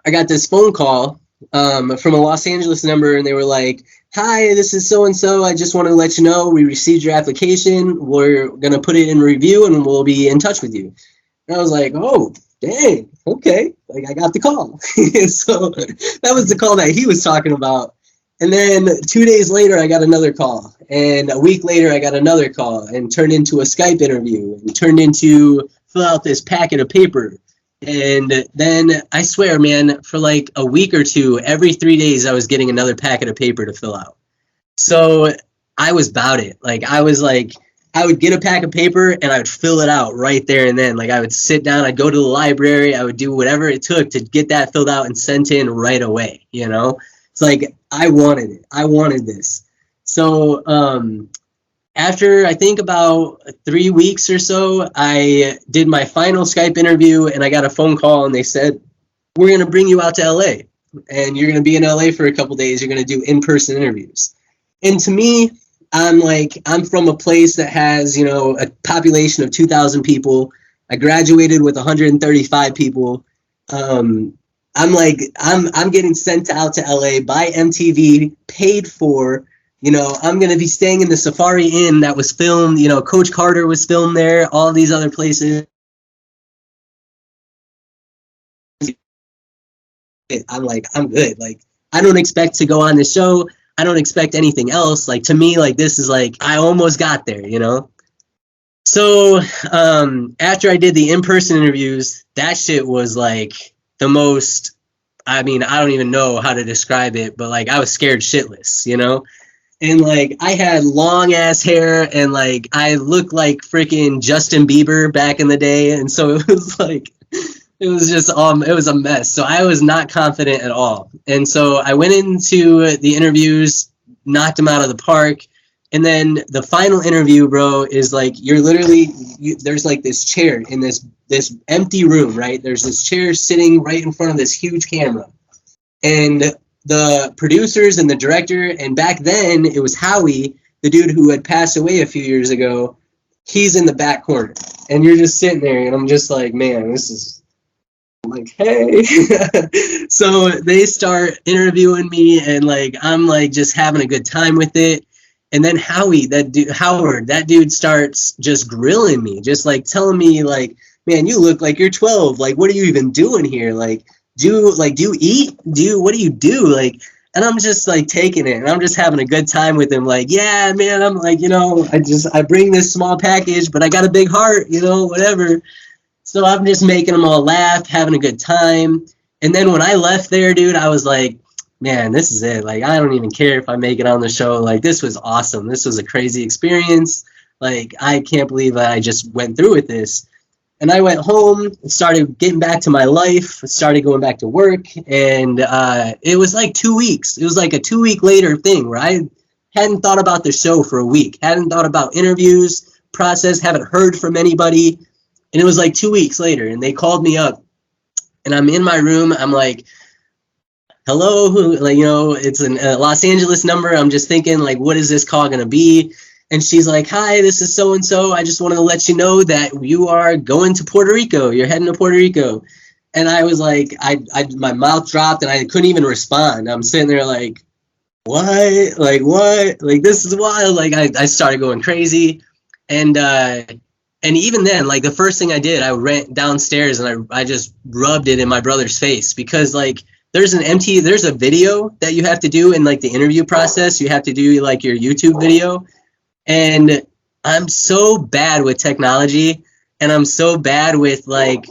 I got this phone call from a Los Angeles number, and they were like, "Hi, this is so-and-so. I just want to let you know we received your application. We're going to put it in review, and we'll be in touch with you." And I was like, oh, dang, okay. Like, I got the call. So that was the call that he was talking about. And then 2 days later, I got another call. And a week later, I got another call, and turned into a Skype interview, and turned into fill out this packet of paper. And then I swear, man, for like a week or two, every 3 days, I was getting another packet of paper to fill out. So I was about it. Like, I was like, I would get a pack of paper and I would fill it out right there and then. Like I would sit down, I'd go to the library, I would do whatever it took to get that filled out and sent in right away, you know? It's like I wanted it. I wanted this. So after I think about 3 weeks or so, I did my final Skype interview and I got a phone call and they said, we're going to bring you out to LA and you're going to be in LA for a couple days. You're going to do in-person interviews. And to me, I'm from a place that has, you know, a population of 2,000 people. I graduated with 135 people. I'm getting sent out to LA by MTV, paid for. You know, I'm going to be staying in the Safari Inn that was filmed. You know, Coach Carter was filmed there, all these other places. I'm like, I'm good. Like, I don't expect to go on the show. I don't expect anything else. Like, to me, like, this is like, I almost got there, you know? So after I did the in-person interviews, that shit was like the most, I mean, I don't even know how to describe it, but like, I was scared shitless, you know? And like, I had long ass hair and like, I looked like freaking Justin Bieber back in the day. And so it was like, it was just, it was a mess. So I was not confident at all. And so I went into the interviews, knocked them out of the park. And then the final interview, bro, is like, you're literally, there's like this chair in this empty room, right? There's this chair sitting right in front of this huge camera. And the producers and the director, and back then it was Howie, the dude who had passed away a few years ago, he's in the back corner. And you're just sitting there, and I'm just like, man, this is, I'm like, hey. So they start interviewing me, and like, I'm like just having a good time with it. And then Howard, that dude starts just grilling me, just like telling me like, man, you look like you're 12. Like, what are you even doing here? Like, do you eat? What do you do? Like, and I'm just like taking it and I'm just having a good time with him. Like, yeah, man, I'm like, you know, I bring this small package, but I got a big heart, you know, whatever. So I'm just making them all laugh, having a good time. And then when I left there, dude, I was like, man, this is it. Like, I don't even care if I make it on the show. Like, this was awesome. This was a crazy experience. Like, I can't believe I just went through with this. And I went home, started getting back to my life, started going back to work, and it was like 2 weeks. It was like a 2 week later thing where I hadn't thought about the show for a week, hadn't thought about interviews, process, haven't heard from anybody. And it was like 2 weeks later, and they called me up, and I'm in my room. I'm like, hello, like, you know, it's a Los Angeles number. I'm just thinking, like, what is this call going to be? And she's like, hi, this is so-and-so. I just want to let you know that you are going to Puerto Rico. You're heading to Puerto Rico. And I was like, my mouth dropped and I couldn't even respond. I'm sitting there like, what? Like, what? Like, this is wild. Like, I started going crazy. And even then, like, the first thing I did, I ran downstairs and I just rubbed it in my brother's face because, like, there's a video that you have to do in, like, the interview process. You have to do, like, your YouTube video. And I'm so bad with technology and I'm so bad with like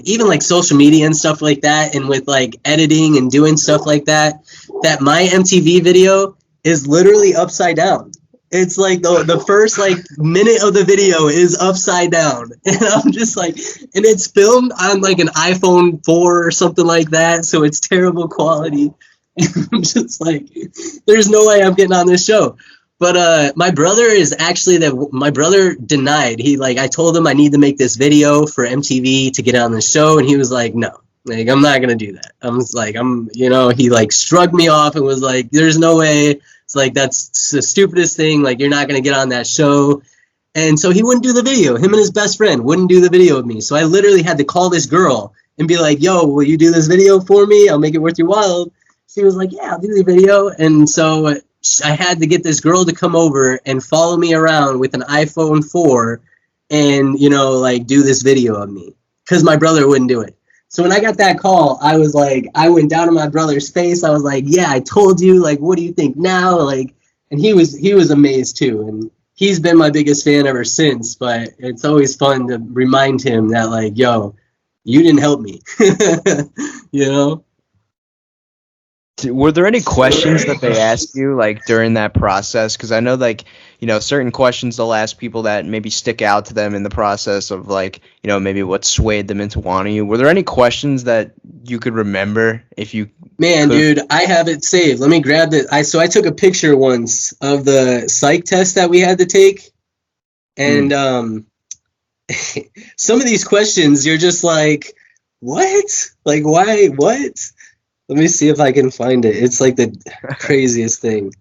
even like social media and stuff like that, and with like editing and doing stuff like that, that my MTV video is literally upside down. It's like the first like minute of the video is upside down. And I'm just like, and it's filmed on like an iPhone 4 or something like that. So it's terrible quality. And I'm just like, there's no way I'm getting on this show. But my brother is actually my brother denied. He like, I told him I need to make this video for MTV to get on the show. And he was like, no, like, I'm not going to do that. I was like, you know, he like shrugged me off and was like, there's no way. It's like, that's the stupidest thing. Like, you're not going to get on that show. And so he wouldn't do the video. Him and his best friend wouldn't do the video with me. So I literally had to call this girl and be like, yo, will you do this video for me? I'll make it worth your while. She was like, yeah, I'll do the video. And so I had to get this girl to come over and follow me around with an iPhone 4 and, you know, like do this video of me because my brother wouldn't do it. So when I got that call, I was like, I went down to my brother's face. I was like, yeah, I told you, like, what do you think now? Like, and he was amazed too. And he's been my biggest fan ever since, but it's always fun to remind him that, like, yo, you didn't help me, you know? Were there any questions that they asked you like during that process? Because I know like, you know, certain questions they'll ask people that maybe stick out to them in the process of like, you know, maybe what swayed them into wanting you. Were there any questions that you could remember if you Man, could? dude, I have it saved. Let me grab it. I took a picture once of the psych test that we had to take. And some of these questions you're just like, what? Like, why? What? Let me see if I can find it. It's like the craziest thing.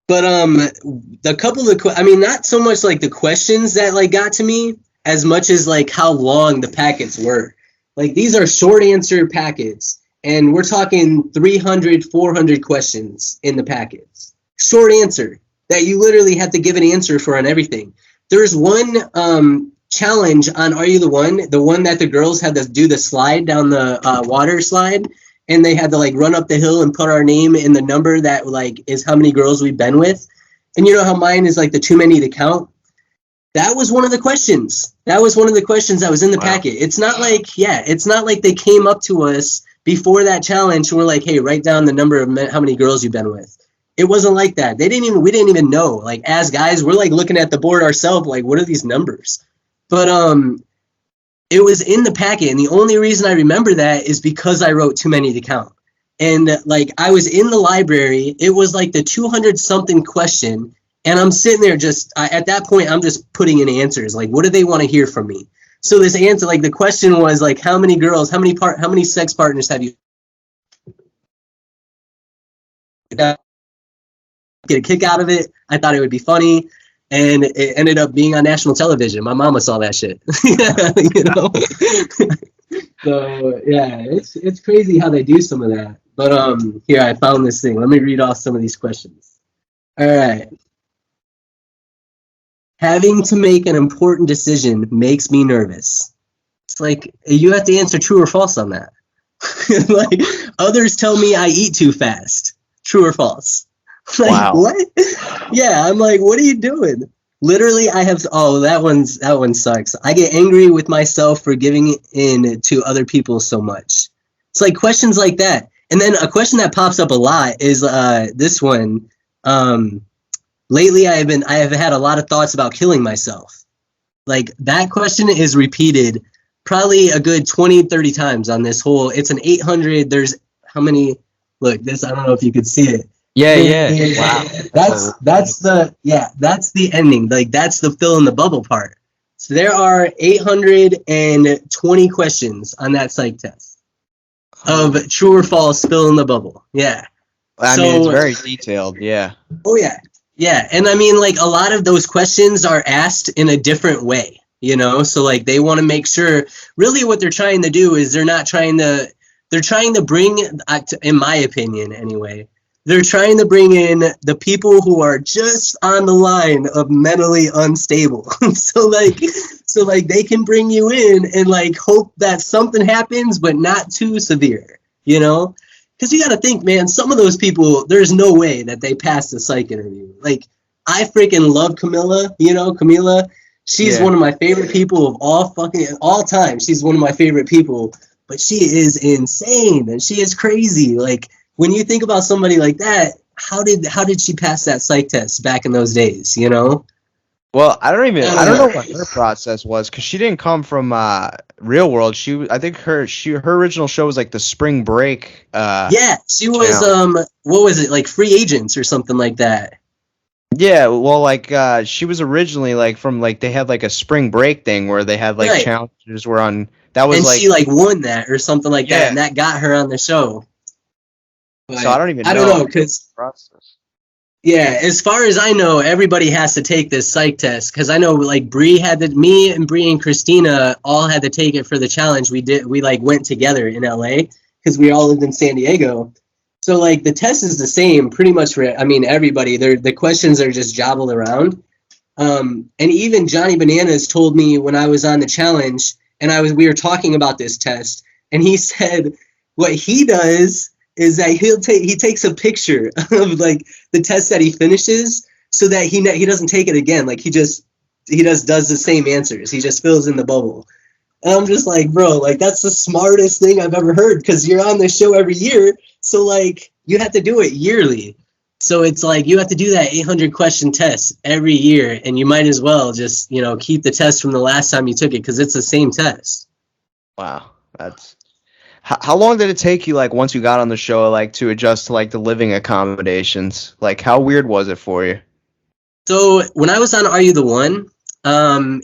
But a couple of not so much like the questions that like got to me as much as like how long the packets were. Like these are short answer packets, and we're talking 300, 400 questions in the packets. Short answer that you literally have to give an answer for on everything. There's one challenge on Are You the one that the girls had to do the slide down the water slide, and they had to like run up the hill and put our name in the number that like is how many girls we've been with. And you know how mine is like the too many to count? That was one of the questions. That was one of the questions that was in the packet. It's not like they came up to us before that challenge and were like, hey, write down the number of how many girls you've been with. It wasn't like that. We didn't even know. Like as guys, we're like looking at the board ourselves, like, what are these numbers? But it was in the packet, and the only reason I remember that is because I wrote too many to count. And like I was in the library, it was like the 200 something question, and I'm sitting there at that point I'm just putting in answers. Like, what do they want to hear from me? So this answer, like the question was like, how many girls, how many sex partners have you? Get a kick out of it. I thought it would be funny. And it ended up being on national television. My mama saw that shit. You know? So yeah, it's crazy how they do some of that. But here, I found this thing. Let me read off some of these questions. All right. Having to make an important decision makes me nervous. It's like you have to answer true or false on that. Like others tell me I eat too fast. True or false? Like, wow. What? Yeah, I'm like, what are you doing? Literally, that one sucks. I get angry with myself for giving in to other people so much. It's like questions like that. And then a question that pops up a lot is this one. Lately, I have had a lot of thoughts about killing myself. Like that question is repeated probably a good 20, 30 times on this whole. It's an 800. There's how many? Look, this, I don't know if you could see it. Yeah. Wow. That's the ending. Like that's the fill in the bubble part. So there are 820 questions on that psych test of true or false fill in the bubble. Yeah. I mean, it's very detailed. Yeah. Oh yeah. Yeah. And I mean, like a lot of those questions are asked in a different way, you know? So like they want to make sure really what they're trying to do is they're trying to bring, in my opinion anyway, they're trying to bring in the people who are just on the line of mentally unstable. so like they can bring you in and like hope that something happens, but not too severe, you know? Because you got to think, man, some of those people, there's no way that they pass the psych interview. Like, I freaking love Camila, you know, Camila. She's one of my favorite people of all time. She's one of my favorite people, but she is insane and she is crazy. Like, when you think about somebody like that, how did she pass that psych test back in those days, you know? Well, I don't know what her process was because she didn't come from Real World. I think her original show was like the Spring Break. Yeah, she was what was it, like Free Agents or something like that? Yeah, well, like she was originally like from like they had like a Spring Break thing where they had like challenges were on that was and like she like won that or something like that, and that got her on the show. But so I don't even know. I don't know because yeah, as far as I know, everybody has to take this psych test because I know like me and Bree and Christina all had to take it for the challenge. We like went together in LA because we all lived in San Diego. So like the test is the same pretty much for everybody. The questions are just jobbled around. And even Johnny Bananas told me when I was on the challenge and we were talking about this test, and he said what he does is that he takes a picture of like the test that he finishes so that he doesn't take it again. Like he does the same answers. He just fills in the bubble. And I'm just like, bro, like that's the smartest thing I've ever heard, because you're on the show every year. So like you have to do it yearly. So it's like you have to do that 800 question test every year, and you might as well just, you know, keep the test from the last time you took it, because it's the same test. Wow, that's how long did it take you, like, once you got on the show, like, to adjust to like the living accommodations? Like, how weird was it for you? So when I was on Are You the One,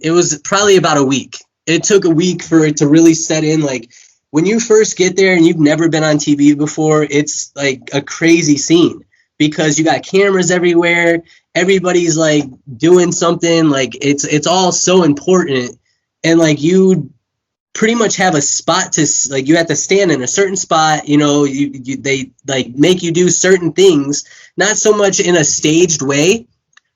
it was probably about a week. It took a week for it to really set in. Like when you first get there and you've never been on TV before, it's like a crazy scene, because you got cameras everywhere. Everybody's like doing something. Like it's all so important. And like you pretty much have a spot to, like, you have to stand in a certain spot, you know, they like make you do certain things, not so much in a staged way,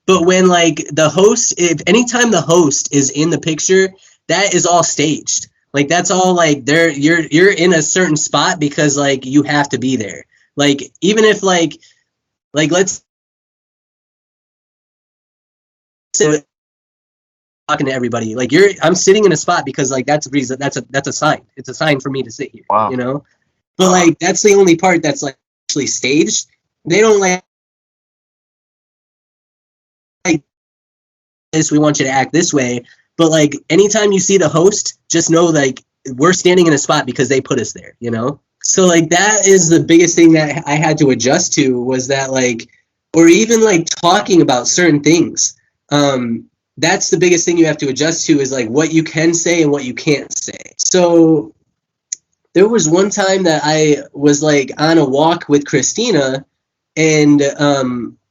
but when like the host, if anytime the host is in the picture, that is all staged. Like that's all like you're in a certain spot because like you have to be there. Like even if like let's say talking to everybody, like I'm sitting in a spot because like that's a reason, that's a sign. It's a sign for me to sit here. Wow. You know? But like that's the only part that's like actually staged. They don't like this, we want you to act this way. But like anytime you see the host, just know like we're standing in a spot because they put us there, you know? So like that is the biggest thing that I had to adjust to, was that like, or even like talking about certain things. That's the biggest thing you have to adjust to, is like what you can say and what you can't say. So there was one time that I was like on a walk with Christina, and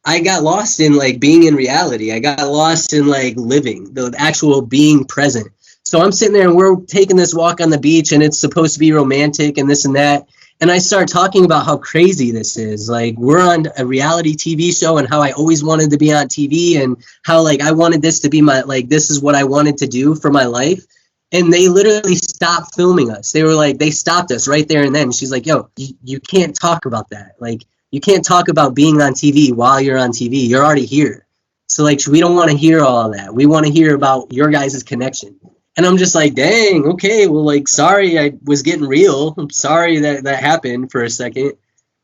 I got lost in like being in reality. I got lost in like living, the actual being present. So I'm sitting there and we're taking this walk on the beach, and it's supposed to be romantic and this and that. And I start talking about how crazy this is. Like we're on a reality TV show, and how I always wanted to be on TV, and how like I wanted this to be my, like, this is what I wanted to do for my life. And they literally stopped filming us. They were like, they stopped us right there and then. She's like, yo, you can't talk about that. Like, you can't talk about being on TV while you're on TV. You're already here. So like, we don't want to hear all of that. We want to hear about your guys' connection. And I'm just like, dang, okay, well, like, sorry, I was getting real. I'm sorry that happened for a second.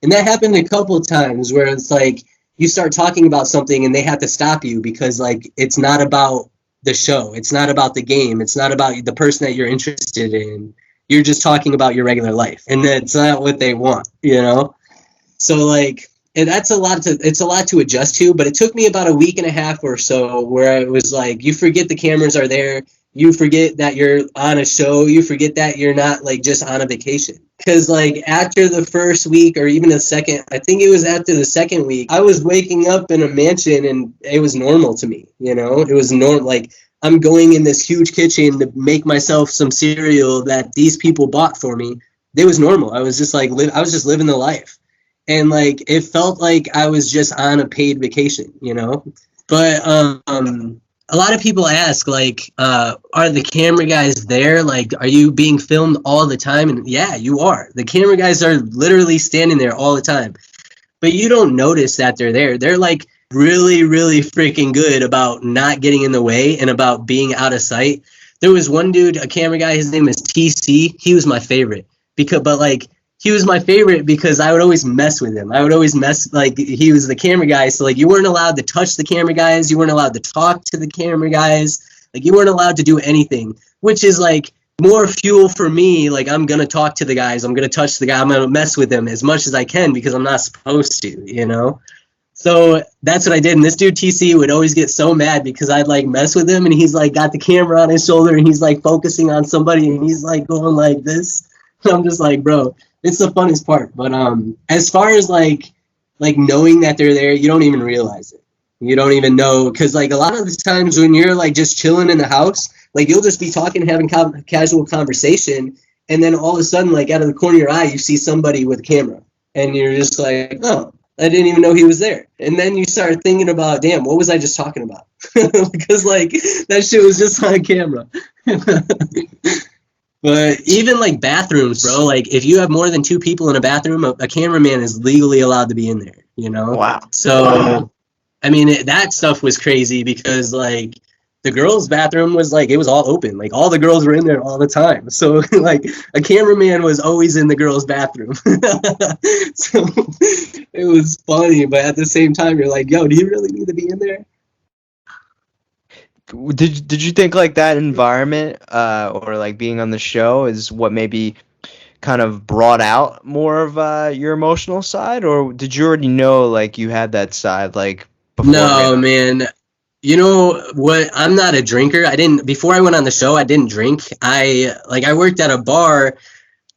And that happened a couple of times where it's like, you start talking about something and they have to stop you, because like, it's not about the show. It's not about the game. It's not about the person that you're interested in. You're just talking about your regular life. And that's not what they want, you know? So like, and it's a lot to adjust to, but it took me about a week and a half or so, where it was like, you forget the cameras are there. You forget that you're on a show. You forget that you're not like just on a vacation. Because like after the first week, or even the second, I think it was after the second week, I was waking up in a mansion and it was normal to me. You know, it was normal. Like I'm going in this huge kitchen to make myself some cereal that these people bought for me. It was normal. I was just like, I was just living the life. And like, it felt like I was just on a paid vacation, you know? But a lot of people ask, like, are the camera guys there? Like, are you being filmed all the time? And yeah, you are. The camera guys are literally standing there all the time. But you don't notice that they're there. They're like really, really freaking good about not getting in the way and about being out of sight. There was one dude, a camera guy, his name is TC. He was my favorite. He was my favorite because I would always mess with him. I would always mess, like, he was the camera guy. So, like, you weren't allowed to touch the camera guys. You weren't allowed to talk to the camera guys. Like, you weren't allowed to do anything, which is, like, more fuel for me. Like, I'm going to talk to the guys. I'm going to touch the guy. I'm going to mess with them as much as I can because I'm not supposed to, you know? So that's what I did. And this dude, TC, would always get so mad because I'd, like, mess with him. And he's, like, got the camera on his shoulder and he's, like, focusing on somebody. And he's, like, going like this. And I'm just like, bro. It's the funnest part. But as far as like knowing that they're there, you don't even realize it. You don't even know, because like a lot of the times when you're like just chilling in the house, like you'll just be talking, having casual conversation, and then all of a sudden, like out of the corner of your eye, you see somebody with a camera, and you're just like, oh, I didn't even know he was there. And then you start thinking about, damn, what was I just talking about? Because like that shit was just on camera. But even like bathrooms, bro, like if you have more than 2 people in a bathroom, a cameraman is legally allowed to be in there, you know? Wow. So, I mean, that stuff was crazy because like the girls' bathroom was like, it was all open. Like all the girls were in there all the time. So like a cameraman was always in the girls' bathroom. So it was funny, but at the same time, you're like, yo, do you really need to be in there? Did you think like that environment or like being on the show is what maybe kind of brought out more of your emotional side, or did you already know like you had that side like before? No, man. You know what? I'm not a drinker. Before I went on the show, I didn't drink. I worked at a bar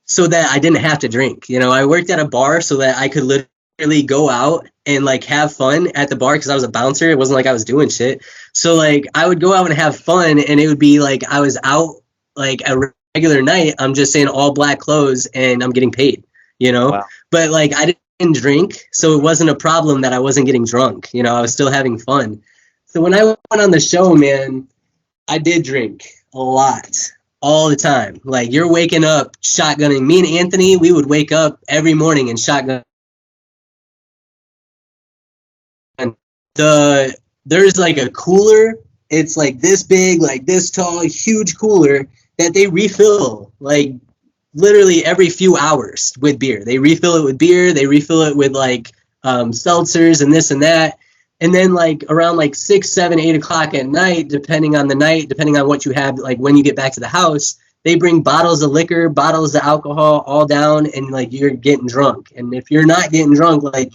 so that I didn't have to drink. You know, I worked at a bar so that I could literally go out and like have fun at the bar because I was a bouncer. It wasn't like I was doing shit. So like I would go out and have fun, and it would be like I was out like a regular night. I'm just saying all black clothes and I'm getting paid, you know? Wow. But like I didn't drink, so it wasn't a problem that I wasn't getting drunk. You know, I was still having fun. So when I went on the show, man, I did drink a lot, all the time. Like you're waking up shotgunning. Me and Anthony, we would wake up every morning and shotgun. There's like a cooler. It's like this big, like this tall, huge cooler that they refill like literally every few hours with beer. They refill it with beer. They refill it with like seltzers and this and that. And then like around like 6, 7, 8 o'clock at night, depending on the night, depending on what you have, like when you get back to the house, they bring bottles of liquor, bottles of alcohol all down, and like you're getting drunk. And if you're not getting drunk, like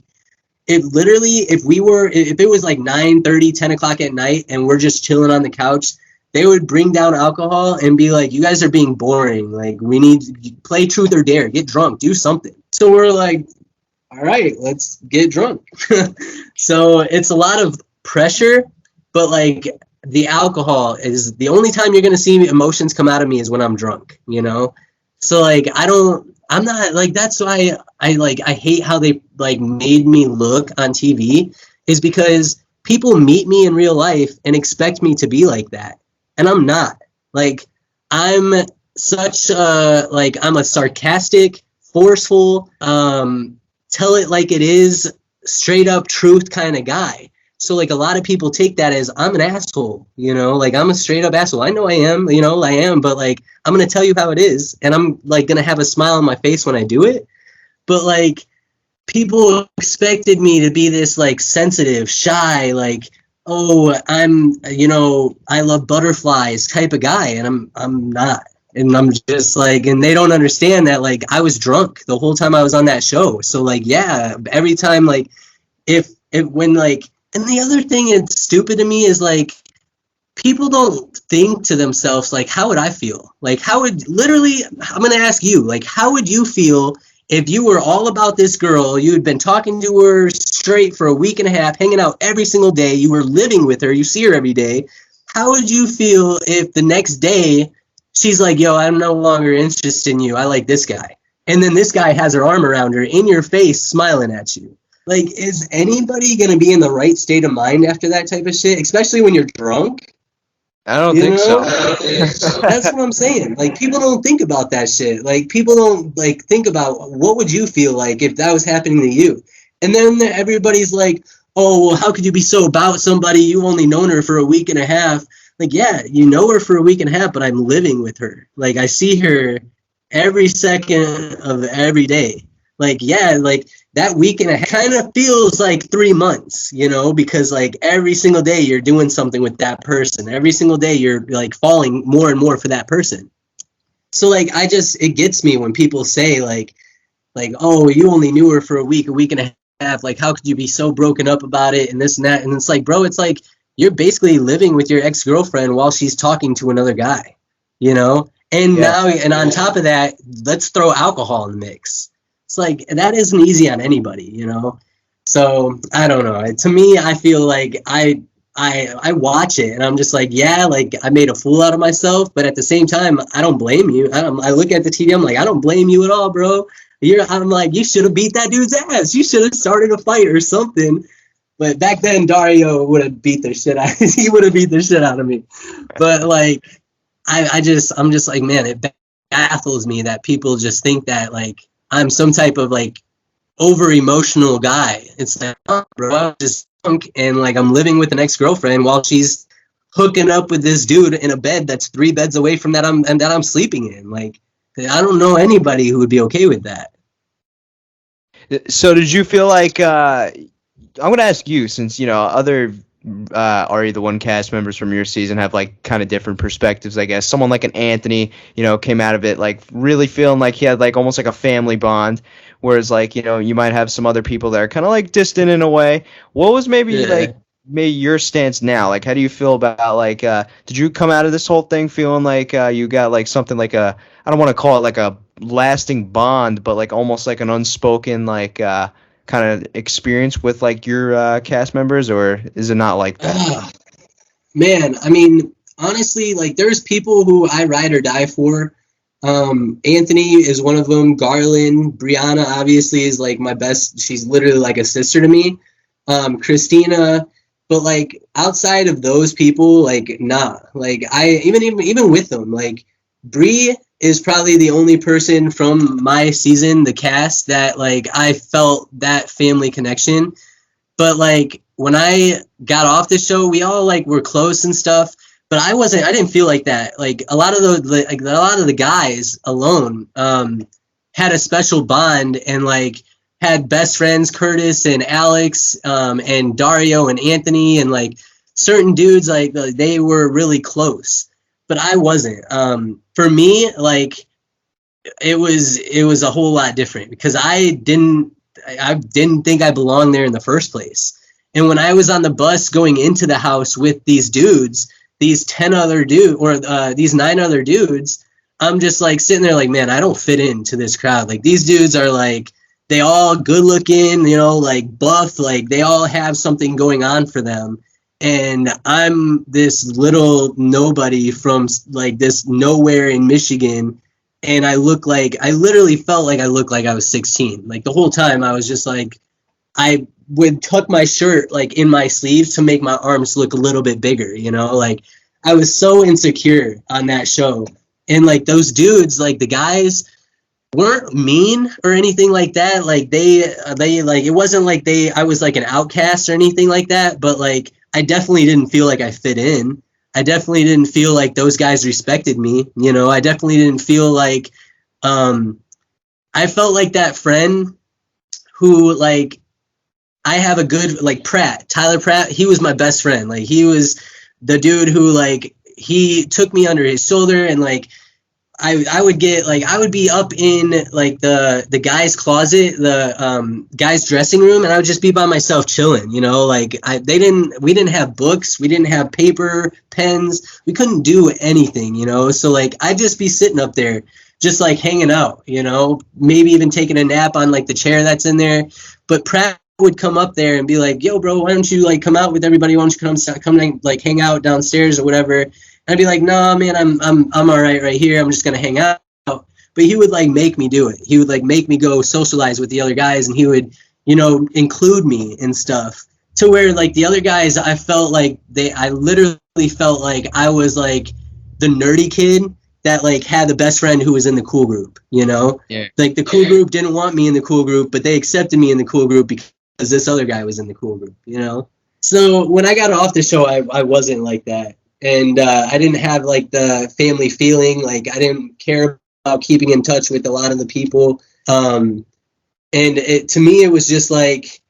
if it was like 9:30, 10 o'clock at night and we're just chilling on the couch, they would bring down alcohol and be like, you guys are being boring. Like we need to play truth or dare, get drunk, do something. So we're like, all right, let's get drunk. So it's a lot of pressure, but like the alcohol is the only time you're going to see emotions come out of me is when I'm drunk, you know? So like, I'm not like, that's why I hate how they like made me look on TV, is because people meet me in real life and expect me to be like that. And I'm not. Like, I'm such I'm a sarcastic, forceful, tell it like it is, straight up truth kind of guy. So like a lot of people take that as I'm an asshole, you know, like I'm a straight up asshole. I know I am, you know, I am, but like I'm going to tell you how it is, and I'm like going to have a smile on my face when I do it. But like people expected me to be this like sensitive, shy, like, oh, I'm, you know, I love butterflies type of guy, and I'm not. And I'm just like, and they don't understand that like I was drunk the whole time I was on that show. So like, yeah, every time, like when like, and the other thing that's stupid to me is like, people don't think to themselves, like, how would I feel? Like, how would, literally, I'm going to ask you, like, how would you feel if you were all about this girl, you had been talking to her straight for a week and a half, hanging out every single day, you were living with her, you see her every day. How would you feel if the next day she's like, yo, I'm no longer interested in you, I like this guy? And then this guy has her arm around her in your face smiling at you. Like, is anybody going to be in the right state of mind after that type of shit, especially when you're drunk? I don't think so. That's what I'm saying. Like, people don't think about that shit. Like, people don't like think about what would you feel like if that was happening to you. And then everybody's like, oh, well, how could you be so about somebody? You only known her for a week and a half. Like, yeah, you know her for a week and a half, but I'm living with her. Like, I see her every second of every day. Like, yeah, like that week and a half kind of feels like 3 months, you know, because like every single day you're doing something with that person. Every single day you're like falling more and more for that person. So like, it gets me when people say like, oh, you only knew her for a week and a half. Like, how could you be so broken up about it and this and that? And it's like, bro, it's like you're basically living with your ex-girlfriend while she's talking to another guy, you know? And now, and on top of that, let's throw alcohol in the mix. It's like, that isn't easy on anybody, you know? So I don't know. To me, I feel like I watch it and I'm just like, yeah, like I made a fool out of myself. But at the same time, I don't blame you. I look at the TV, I'm like, I don't blame you at all, bro. I'm like, you should have beat that dude's ass. You should have started a fight or something. But back then, Dario would have beat the shit out. He would have beat the shit out of me. But like, I'm just like, man, it baffles me that people just think that like I'm some type of like over emotional guy. It's like, oh, bro, I'm just drunk and like I'm living with an ex-girlfriend while she's hooking up with this dude in a bed that's 3 beds away from that I'm sleeping in. Like, I don't know anybody who would be okay with that. So did you feel like I'm gonna ask you, since other Are You the One cast members from your season have like kind of different perspectives, I guess. Someone like an Anthony, came out of it like really feeling like he had like almost like a family bond, whereas like you might have some other people that are kind of like distant in a way. What was maybe your stance now? Like, how do you feel about like did you come out of this whole thing feeling like you got like something like I don't want to call it like a lasting bond, but like almost like an unspoken like kind of experience with like your cast members, or is it not like that? Man, I mean, honestly, like there's people who I ride or die for. Anthony is one of them. Garland, Brianna obviously is like my best. She's literally like a sister to me. Christina, but like outside of those people, like nah. Like I even with them, like Bree is probably the only person from my season, the cast, that like I felt that family connection. But like when I got off the show, we all like were close and stuff. But I didn't feel like that. Like a lot of the guys alone had a special bond and like had best friends, Curtis and Alex and Dario and Anthony, and like certain dudes, like they were really close. But I wasn't. For me, like it was a whole lot different because I didn't think I belonged there in the first place. And when I was on the bus going into the house with these dudes, these 10 other dudes or these 9 other dudes, I'm just like sitting there like, man, I don't fit into this crowd. Like these dudes are like, they all good looking, like buff, like they all have something going on for them. And I'm this little nobody from like this nowhere in Michigan. And I literally felt like I looked like I was 16. Like the whole time I was just like, I would tuck my shirt like in my sleeves to make my arms look a little bit bigger, like I was so insecure on that show. And like those dudes, like the guys weren't mean or anything like that. Like they like, it wasn't like I was like an outcast or anything like that. But like, I definitely didn't feel like I fit in. I definitely didn't feel like those guys respected me. I definitely didn't feel like, I felt like that friend who like, I have a good, like Tyler Pratt, he was my best friend. Like he was the dude who like, he took me under his shoulder and like, I would be up in like the guy's closet, the guy's dressing room, and I would just be by myself chilling, like we didn't have books, we didn't have paper, pens, we couldn't do anything, so like I'd just be sitting up there just like hanging out, maybe even taking a nap on like the chair that's in there. But Pratt would come up there and be like, yo bro, why don't you like come out with everybody, why don't you come like hang out downstairs or whatever. And I'd be like, nah, man, I'm all right here. I'm just going to hang out. But he would like make me do it. He would like make me go socialize with the other guys, and he would, include me and stuff, to where like the other guys, I felt like I literally felt like I was like the nerdy kid that like had the best friend who was in the cool group, Yeah. Like the cool group didn't want me in the cool group, but they accepted me in the cool group because this other guy was in the cool group, So when I got off the show, I wasn't like that. And I didn't have like the family feeling. Like I didn't care about keeping in touch with a lot of the people. And to me, it was just like,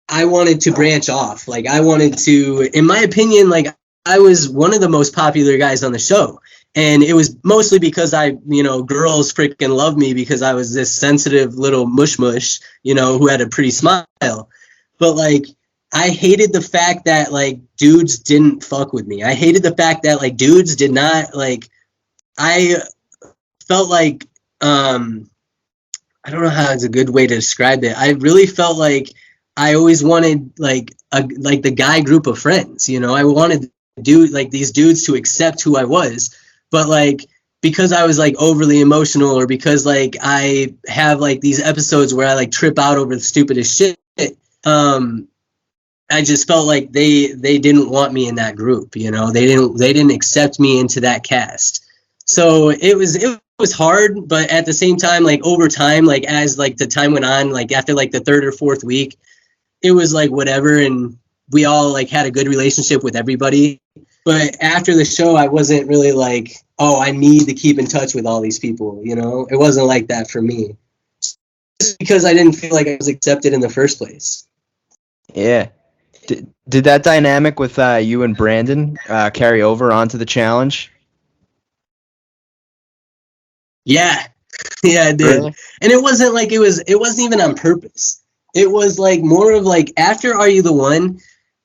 I wanted to branch off. Like I wanted to, in my opinion, like I was one of the most popular guys on the show. And it was mostly because girls freaking loved me because I was this sensitive little mush, who had a pretty smile. But like, I hated the fact that like dudes didn't fuck with me. I hated the fact that like dudes did not like, I felt like, I don't know how it's a good way to describe it. I really felt like I always wanted like the guy group of friends, I wanted these dudes to accept who I was, but like, because I was like overly emotional, or because like I have like these episodes where I like trip out over the stupidest shit, I just felt like they didn't want me in that group, they didn't accept me into that cast. So it was hard, but at the same time, like over time, like as like the time went on, like after like the 3rd or 4th week, it was like whatever, and we all like had a good relationship with everybody. But after the show, I wasn't really like, oh, I need to keep in touch with all these people, you know? It wasn't like that for me. Just because I didn't feel like I was accepted in the first place. Yeah. Did that dynamic with you and Brandon carry over onto the challenge? Yeah. Yeah, it did. Really? And it wasn't like it wasn't even on purpose. It was like more of like after Are You the One?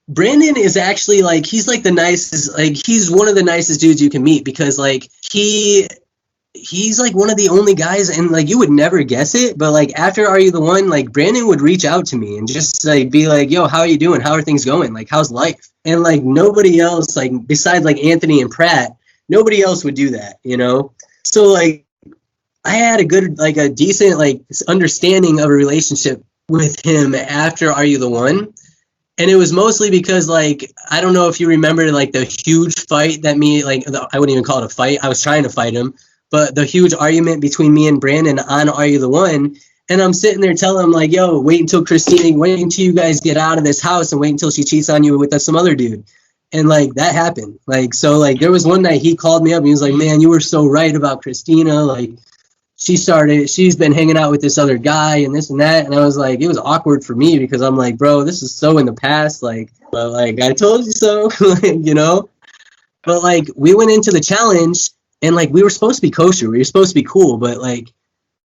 Brandon is actually like, he's like the nicest, like he's one of the nicest dudes you can meet, because like he's like one of the only guys, and like you would never guess it, but like after Are You the One, like Brandon would reach out to me and just like be like, yo, how are you doing? How are things going? Like, how's life? And like nobody else, like besides like Anthony and Pratt, nobody else would do that, you know? So like I had a good, like a decent like understanding of a relationship with him after Are You the One? And it was mostly because, like, I don't know if you remember, like, the huge fight that I wouldn't even call it a fight. I was trying to fight him. But the huge argument between me and Brandon on Are You the One? And I'm sitting there telling him, like, yo, wait until you guys get out of this house and wait until she cheats on you with some other dude. And, like, that happened. Like, so, like, there was one night he called me up and he was like, man, you were so right about Christina. Like, she's been hanging out with this other guy and this and that. And I was like, it was awkward for me because I'm like, bro, this is so in the past. Like, but like, I told you so, you know? But like, we went into the challenge and like, we were supposed to be kosher. We were supposed to be cool, but like,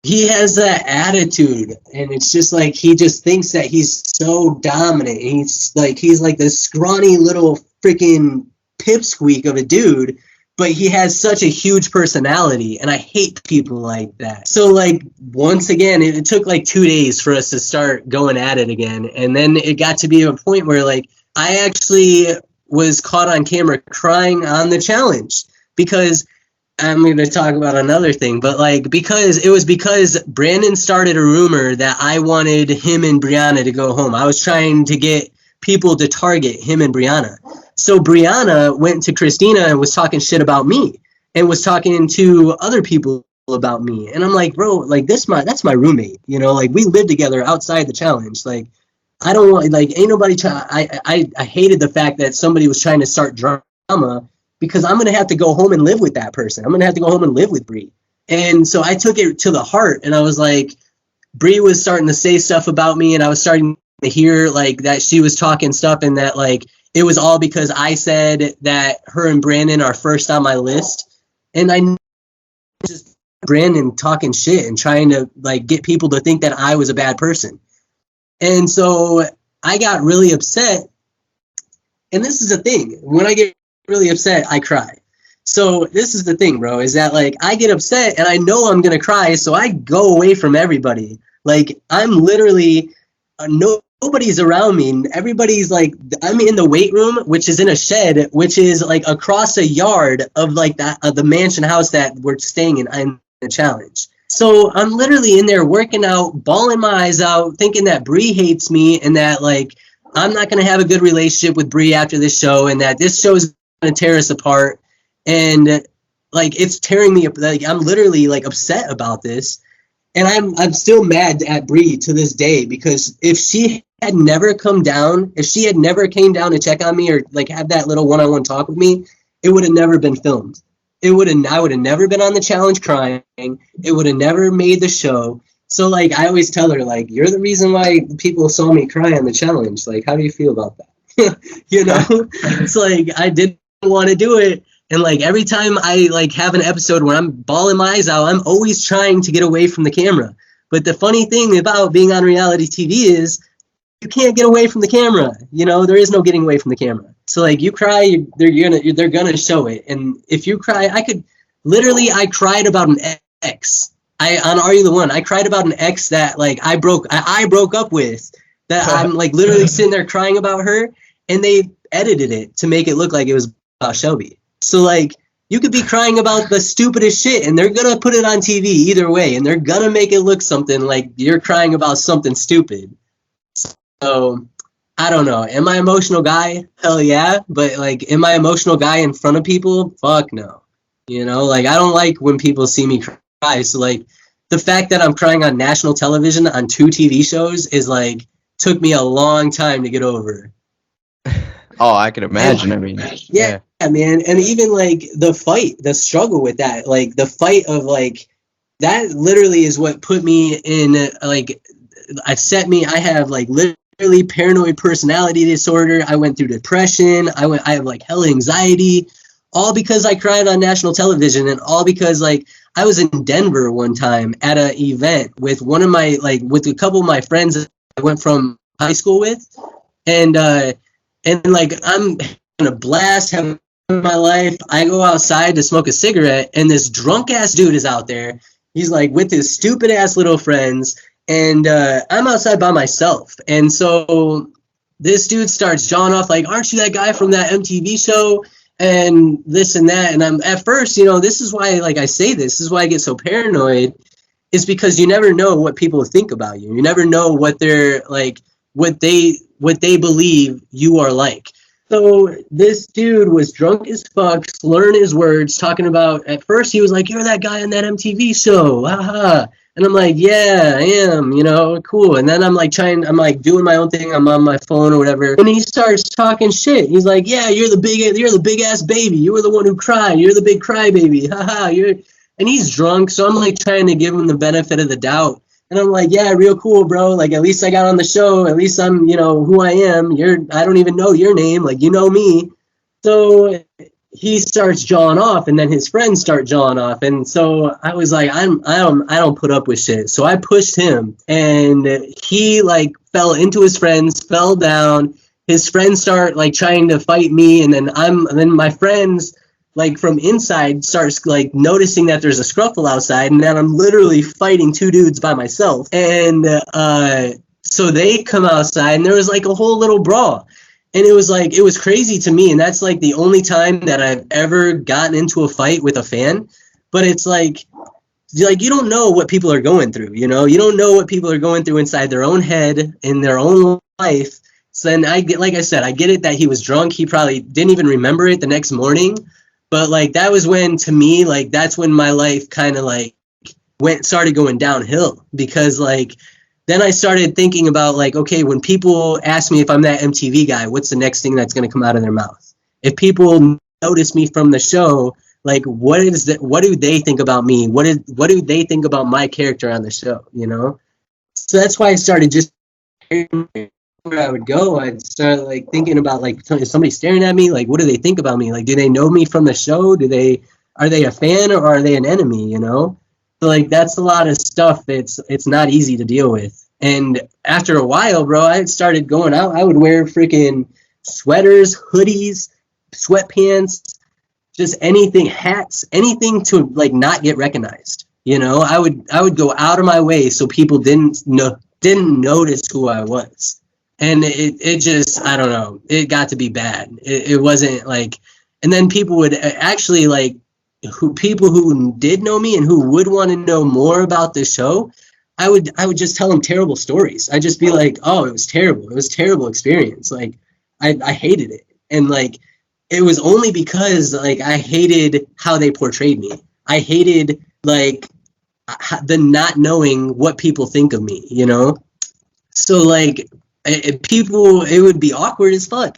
he has that attitude and it's just like, he just thinks that he's so dominant. He's like this scrawny little freaking pipsqueak of a dude, but he has such a huge personality, and I hate people like that. So, like, once again, it took, like, 2 days for us to start going at it again, and then it got to be a point where, like, I actually was caught on camera crying on the challenge, because I'm going to talk about another thing, but, like, because Brandon started a rumor that I wanted him and Brianna to go home. I was trying to get people to target him and Brianna. So Brianna went to Christina and was talking shit about me and was talking to other people about me. And I'm like, bro, like that's my roommate, you know, like we live together outside the challenge. Like, I don't want, like, ain't nobody I hated the fact that somebody was trying to start drama, because I'm going to have to go home and live with that person. I'm going to have to go home and live with Bree. And so I took it to the heart, and I was like, Bree was starting to say stuff about me, and I was starting to hear like that she was talking stuff, and that like it was all because I said that her and Brandon are first on my list. And I just Brandon talking shit and trying to like get people to think that I was a bad person. And so I got really upset. And this is the thing. When I get really upset, I cry. So this is the thing, bro, is that like I get upset and I know I'm going to cry. So I go away from everybody. Like I'm literally nobody's around me. Everybody's like, I'm in the weight room, which is in a shed, which is like across a yard of like the mansion house that we're staying in the challenge. So I'm literally in there working out, bawling my eyes out, thinking that Bree hates me and that like I'm not going to have a good relationship with Bree after this show, and that this show is going to tear us apart. And like it's tearing me up. Like I'm literally like upset about this. And I'm still mad at Bree to this day, because if she had never come down, if she had never came down to check on me or like have that little one-on-one talk with me, it would have never been filmed. I would have never been on the challenge crying. It would have never made the show. So like I always tell her, like, you're the reason why people saw me cry on the challenge. Like, how do you feel about that? You know, it's like I didn't want to do it. And like every time I like have an episode where I'm bawling my eyes out, I'm always trying to get away from the camera. But the funny thing about being on reality TV is you can't get away from the camera. You know, there is no getting away from the camera. So like you cry, they're gonna show it. And if you cry, I cried about an ex. On Are You the One? I cried about an ex that like I broke up with. That I'm like literally sitting there crying about her, and they edited it to make it look like it was about Shelby. So, like, you could be crying about the stupidest shit, and they're going to put it on TV either way, and they're going to make it look something like you're crying about something stupid. So, I don't know. Am I an emotional guy? Hell yeah. But, like, am I an emotional guy in front of people? Fuck no. You know, like, I don't like when people see me cry. So, like, the fact that I'm crying on national television on 2 TV shows is, like, took me a long time to get over. Oh, I can imagine. I mean, yeah. man. And even like the fight, the struggle with that, like the fight of like, that literally is what put me in like, I have like literally paranoid personality disorder. I went through depression. I have like hella anxiety, all because I cried on national television, and all because like I was in Denver one time at an event with one of my, like with a couple of my friends that I went from high school with. And like I'm having a blast, having my life. I go outside to smoke a cigarette, and this drunk ass dude is out there. He's like with his stupid ass little friends, and I'm outside by myself. And so this dude starts jawing off like, "Aren't you that guy from that MTV show?" And this and that. And I'm at first, you know, this is why, like I say this is why I get so paranoid, is because you never know what people think about you. You never know what they're like, what they believe you are like. So this dude was drunk as fuck, slurring his words, talking about, at first he was like, "You're that guy on that MTV show, haha." And I'm like, "Yeah, I am, you know, cool." And then I'm like doing my own thing, I'm on my phone or whatever. And he starts talking shit. He's like, "Yeah, you're the big ass baby. You were the one who cried. You're the big cry baby, haha." And he's drunk, so I'm like trying to give him the benefit of the doubt. And I'm like, "Yeah, real cool, bro. Like, at least I got on the show. At least I'm, you know, who I am. I don't even know your name. Like, you know me." So he starts jawing off, and then his friends start jawing off. And so I was like, I don't put up with shit. So I pushed him, and he like fell into his friends, fell down. His friends start like trying to fight me, and then my friends, like from inside, starts like noticing that there's a scruffle outside, and then I'm literally fighting two dudes by myself. And so they come outside, and there was like a whole little brawl. And it was crazy to me. And that's like the only time that I've ever gotten into a fight with a fan. But it's like you don't know what people are going through, you know? You don't know what people are going through inside their own head, in their own life. So then I get it that he was drunk. He probably didn't even remember it the next morning. But like that was when, to me, like that's when my life kind of like started going downhill, because like then I started thinking about like, okay, when people ask me if I'm that MTV guy, what's the next thing that's going to come out of their mouth? If people notice me from the show, like what do they think about me? What do they think about my character on the show, you know? So that's why I started just where I would go, I'd start like thinking about like, is somebody staring at me? Like, what do they think about me? Like, do they know me from the show? Are they a fan, or are they an enemy? You know, so, like that's a lot of stuff. It's not easy to deal with. And after a while, bro, I started going out. I would wear freaking sweaters, hoodies, sweatpants, just anything, hats, anything to like not get recognized. You know, I would go out of my way so people didn't notice who I was. And it just, I don't know, it got to be bad. It wasn't like, and then people would actually like, people who did know me and who would want to know more about the show, I would just tell them terrible stories. I'd just be like, "Oh, it was terrible. It was a terrible experience. Like, I hated it." And like, it was only because like I hated how they portrayed me. I hated like the not knowing what people think of me, you know? So like, it would be awkward as fuck.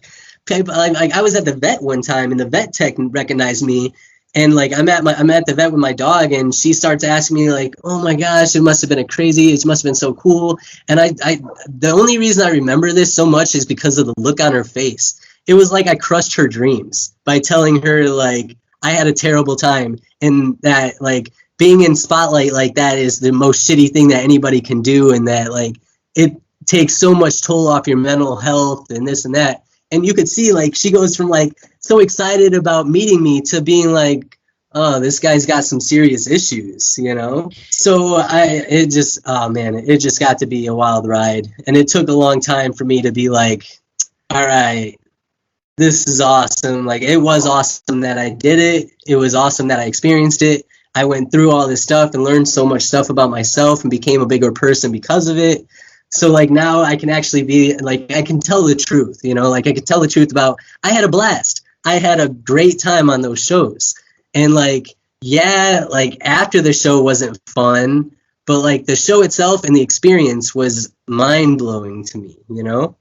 Like I was at the vet one time, and the vet tech recognized me, and like I'm at the vet with my dog, and she starts asking me like, "Oh my gosh, it must have been it must have been so cool." And the only reason I remember this so much is because of the look on her face. It was like I crushed her dreams by telling her like I had a terrible time, and that like being in spotlight like that is the most shitty thing that anybody can do, and that like it takes so much toll off your mental health and this and that. And you could see like she goes from like so excited about meeting me to being like, "Oh, this guy's got some serious issues," you know? So it just got to be a wild ride. And it took a long time for me to be like, "All right, this is awesome." Like, it was awesome that I did it. It was awesome that I experienced it. I went through all this stuff and learned so much stuff about myself and became a bigger person because of it. So like now I can actually be like, I can tell the truth, you know, like I could tell the truth about, I had a blast. I had a great time on those shows. And like, yeah, like after the show wasn't fun, but like the show itself and the experience was mind blowing to me, you know?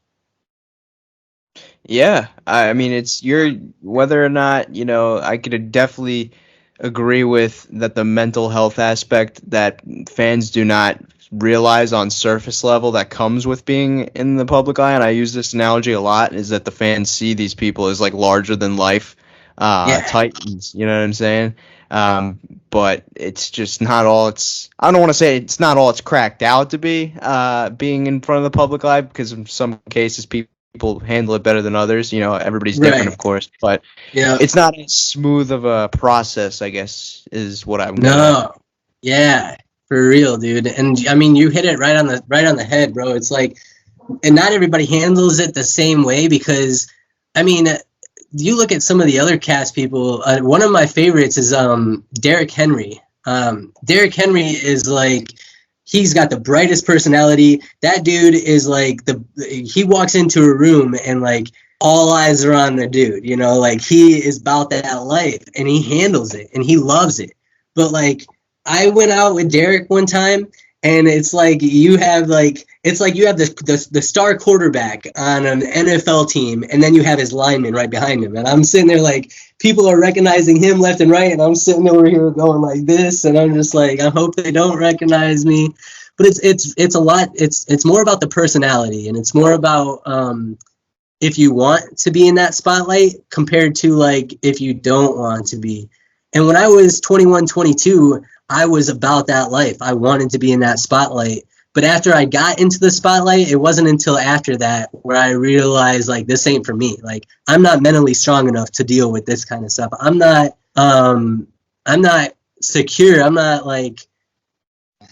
Yeah, I mean, whether or not, I could definitely agree with that the mental health aspect that fans do not realize on surface level that comes with being in the public eye, and I use this analogy a lot, is that the fans see these people as like larger than life Yeah. titans, you know what I'm saying? But it's just not all I don't want to say it's not all it's cracked out to be, being in front of the public eye, because in some cases people handle it better than others. Everybody's different, Right. of course, but Yeah. it's not as smooth of a process, I guess, is what I'm getting at. No. Yeah. For real, dude. And I mean, you hit it right on the head, bro. It's like, and not everybody handles it the same way because, I mean, you look at some of the other cast people. One of my favorites is Derrick Henry. Derrick Henry is like, he's got the brightest personality. That dude is like he walks into a room and like all eyes are on the dude, like he is about that life and he handles it and he loves it. But like I went out with Derrick one time and it's like you have the star quarterback on an NFL team and then you have his lineman right behind him. And I'm sitting there like people are recognizing him left and right and I'm sitting over here going like this and I'm just like I hope they don't recognize me. But it's a lot. It's more about the personality and it's more about if you want to be in that spotlight compared to like if you don't want to be. And when I was 21, 22, I was about that life. I wanted to be in that spotlight. But after I got into the spotlight, it wasn't until after that where I realized like this ain't for me. Like I'm not mentally strong enough to deal with this kind of stuff. I'm not secure. I'm not like,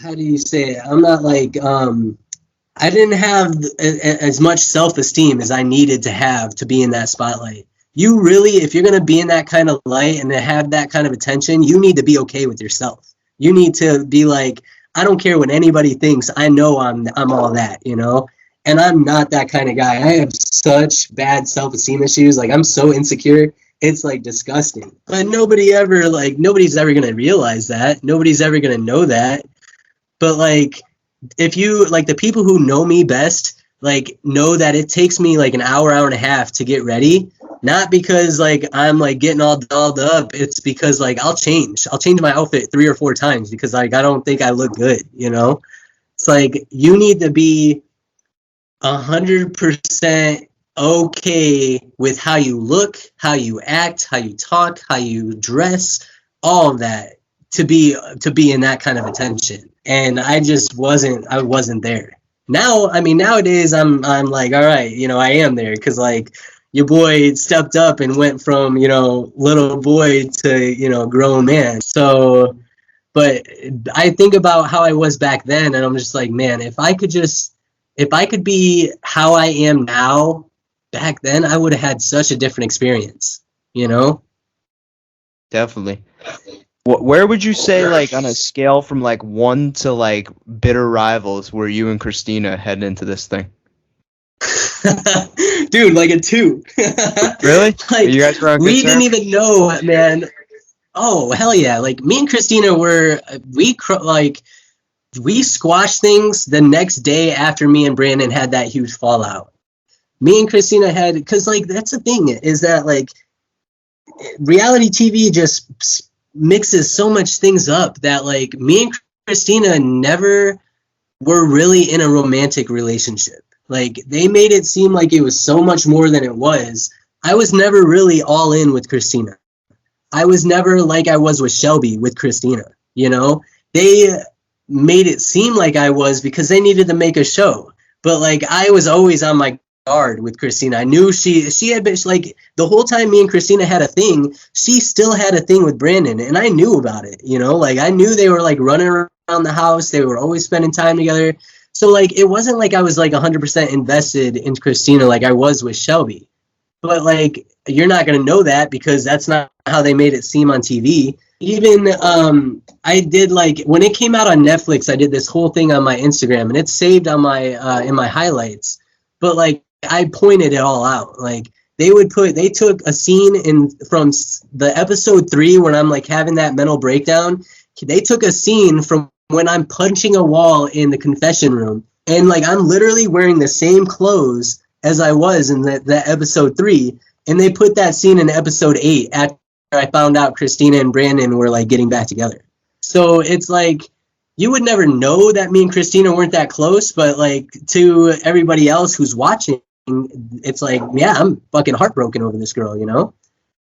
how do you say it? I'm not like I didn't have as much self-esteem as I needed to have to be in that spotlight. You really, if you're going to be in that kind of light and to have that kind of attention, you need to be okay with yourself. You need to be like, I don't care what anybody thinks. I know I'm all that, and I'm not that kind of guy. I have such bad self-esteem issues. Like I'm so insecure. It's like disgusting, but nobody's ever going to realize that. Nobody's ever going to know that. But like, if you like the people who know me best, like know that it takes me like an hour and a half to get ready. Not because like I'm like getting all dolled up. It's because like I'll change my outfit 3 or 4 times because like I don't think I look good. It's like you need to be 100% okay with how you look, how you act, how you talk, how you dress, all of that to be in that kind of attention. And I wasn't there. Now, I mean, nowadays I'm like, all right, I am there because like your boy stepped up and went from, little boy to, grown man. So, but I think about how I was back then and I'm just like, man, if I could be how I am now back then, I would have had such a different experience, Definitely. Where would you say, like, on a scale from like 1 to like bitter rivals, were you and Christina heading into this thing? Dude, like a 2. Really? Like, you guys were on we didn't even know, man. Oh, hell yeah. Like me and Christina we squashed things the next day after me and Brandon had that huge fallout. Me and Christina had, because like that's the thing is that like reality TV just mixes so much things up that like me and Christina never were really in a romantic relationship. Like they made it seem like it was so much more than it was. I was never really all in with Christina. I was never like I was with Shelby with Christina. They made it seem like I was because they needed to make a show. But like I was always on my guard with Christina. I knew she had been like the whole time me and Christina had a thing, she still had a thing with Brandon and I knew about it, like I knew they were like running around the house, they were always spending time together. So like it wasn't like I was like 100% invested in Christina like I was with Shelby. But like you're not going to know that because that's not how they made it seem on TV. Even I did like when it came out on Netflix, I did this whole thing on my Instagram and it's saved on my in my highlights. But like I pointed it all out. Like they took a scene from the episode 3 when I'm like having that mental breakdown. They took a scene from when I'm punching a wall in the confession room and like I'm literally wearing the same clothes as I was in that episode 3, and they put that scene in episode 8 after I found out Christina and Brandon were like getting back together. So it's like, you would never know that me and Christina weren't that close, but like to everybody else who's watching, it's like, yeah, I'm fucking heartbroken over this girl, you know?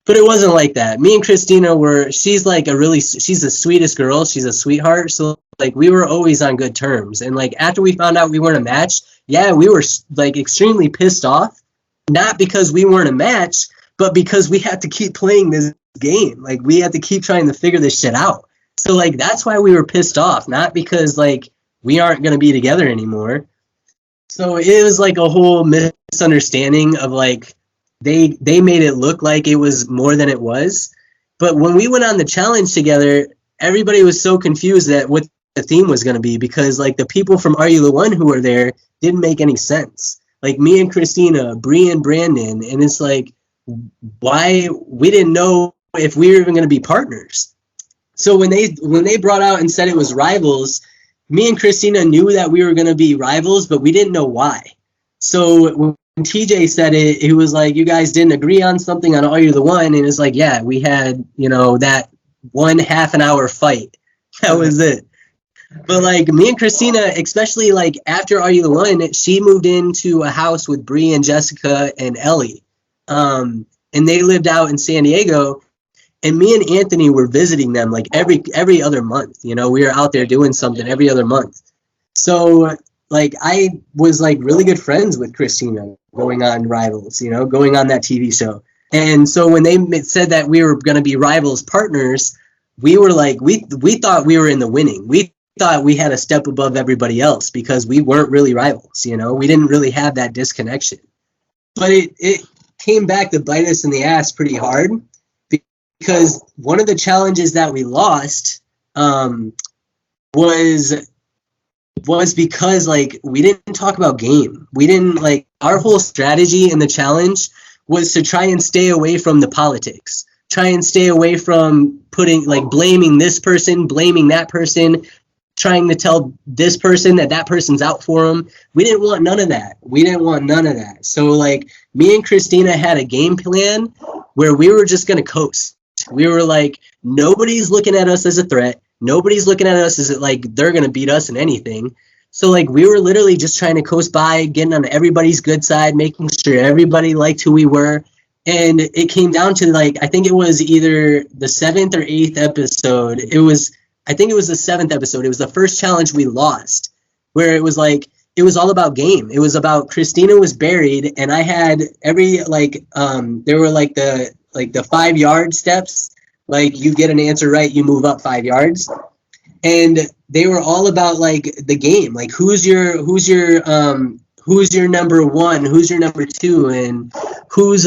But it wasn't like that. Me and Christina she's the sweetest girl. She's a sweetheart. So like we were always on good terms. And like after we found out we weren't a match, yeah, we were like extremely pissed off. Not because we weren't a match, but because we had to keep playing this game. Like we had to keep trying to figure this shit out. So like that's why we were pissed off, not because like we aren't going to be together anymore. So it was like a whole misunderstanding of like they made it look like it was more than it was. But when we went on the challenge together, everybody was so confused at what the theme was going to be, because like the people from Are You the One who were there didn't make any sense. Like me and Christina, Bree and Brandon, and it's like, why we didn't know if we were even going to be partners. So when they brought out and said it was rivals, me and Christina knew that we were going to be rivals, but we didn't know why. So when TJ said it, he was like, you guys didn't agree on something on Are You the One? And it's like, yeah, we had, that 1.5 an hour fight. That was it. But like me and Christina, especially like after Are You the One, she moved into a house with Bree and Jessica and Ellie. And they lived out in San Diego. And me and Anthony were visiting them like every other month. We were out there doing something every other month. So like I was like really good friends with Christina going on Rivals, going on that TV show. And so when they said that we were going to be Rivals partners, we were like, we thought we were in the winning. We thought we had a step above everybody else because we weren't really rivals. We didn't really have that disconnection. But it came back to bite us in the ass pretty hard. Because one of the challenges that we lost was because like we didn't talk about game. We didn't like, our whole strategy in the challenge was to try and stay away from the politics. Try and stay away from blaming this person, blaming that person, trying to tell this person that person's out for them. We didn't want none of that. So like me and Christina had a game plan where we were just going to coast. We were like, nobody's looking at us as a threat. Nobody's looking at us as like they're going to beat us in anything. So like we were literally just trying to coast by, getting on everybody's good side, making sure everybody liked who we were. And it came down to like, I think it was either the 7th or 8th episode. I think it was the 7th episode. It was the first challenge we lost, where it was like, it was all about game. It was about Christina was buried, and I had every there were like the 5-yard steps. Like you get an answer right, you move up 5 yards, and they were all about like the game. Like who's your number 1, who's your number 2, and who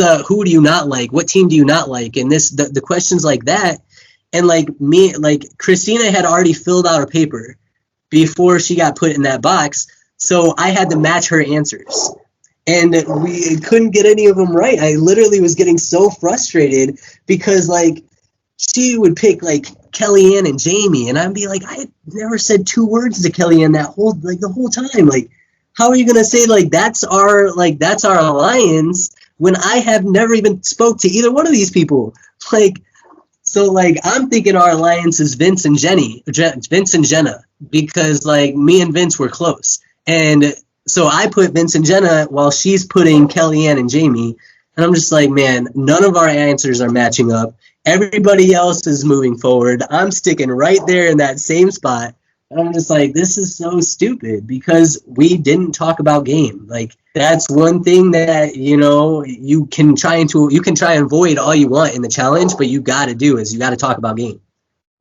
do you not like? What team do you not like? And the questions like that. And like Christina had already filled out a paper before she got put in that box. So I had to match her answers, and we couldn't get any of them right. I literally was getting so frustrated because like she would pick like Kellyanne and Jamie, and I'd be like, I never said 2 words to Kellyanne the whole time. Like, how are you gonna say like that's our alliance when I have never even spoke to either one of these people? Like, so like I'm thinking our alliance is Vince and Jenna, because like me and Vince were close. And so I put Vince and Jenna while she's putting Kellyanne and Jamie. And I'm just like, man, none of our answers are matching up. Everybody else is moving forward. I'm sticking right there in that same spot. And I'm just like, this is so stupid because we didn't talk about game. Like that's one thing that, you can try and avoid all you want in the challenge, but you got to talk about game.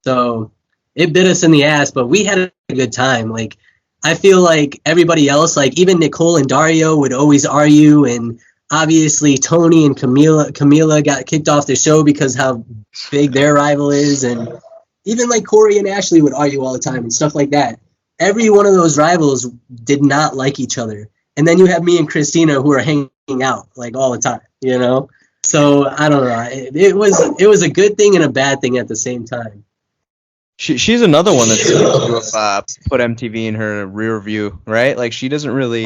So it bit us in the ass, but we had a good time. Like, I feel like everybody else, like even Nicole and Dario would always argue, and obviously Tony and Camila got kicked off the show because how big their rival is, and even like Cory and Ashley would argue all the time and stuff like that. Every one of those rivals did not like each other. And then you have me and Christina who are hanging out like all the time, So I don't know. It was a good thing and a bad thing at the same time. She's another one that seems to have put MTV in her rear view, right? Like she doesn't really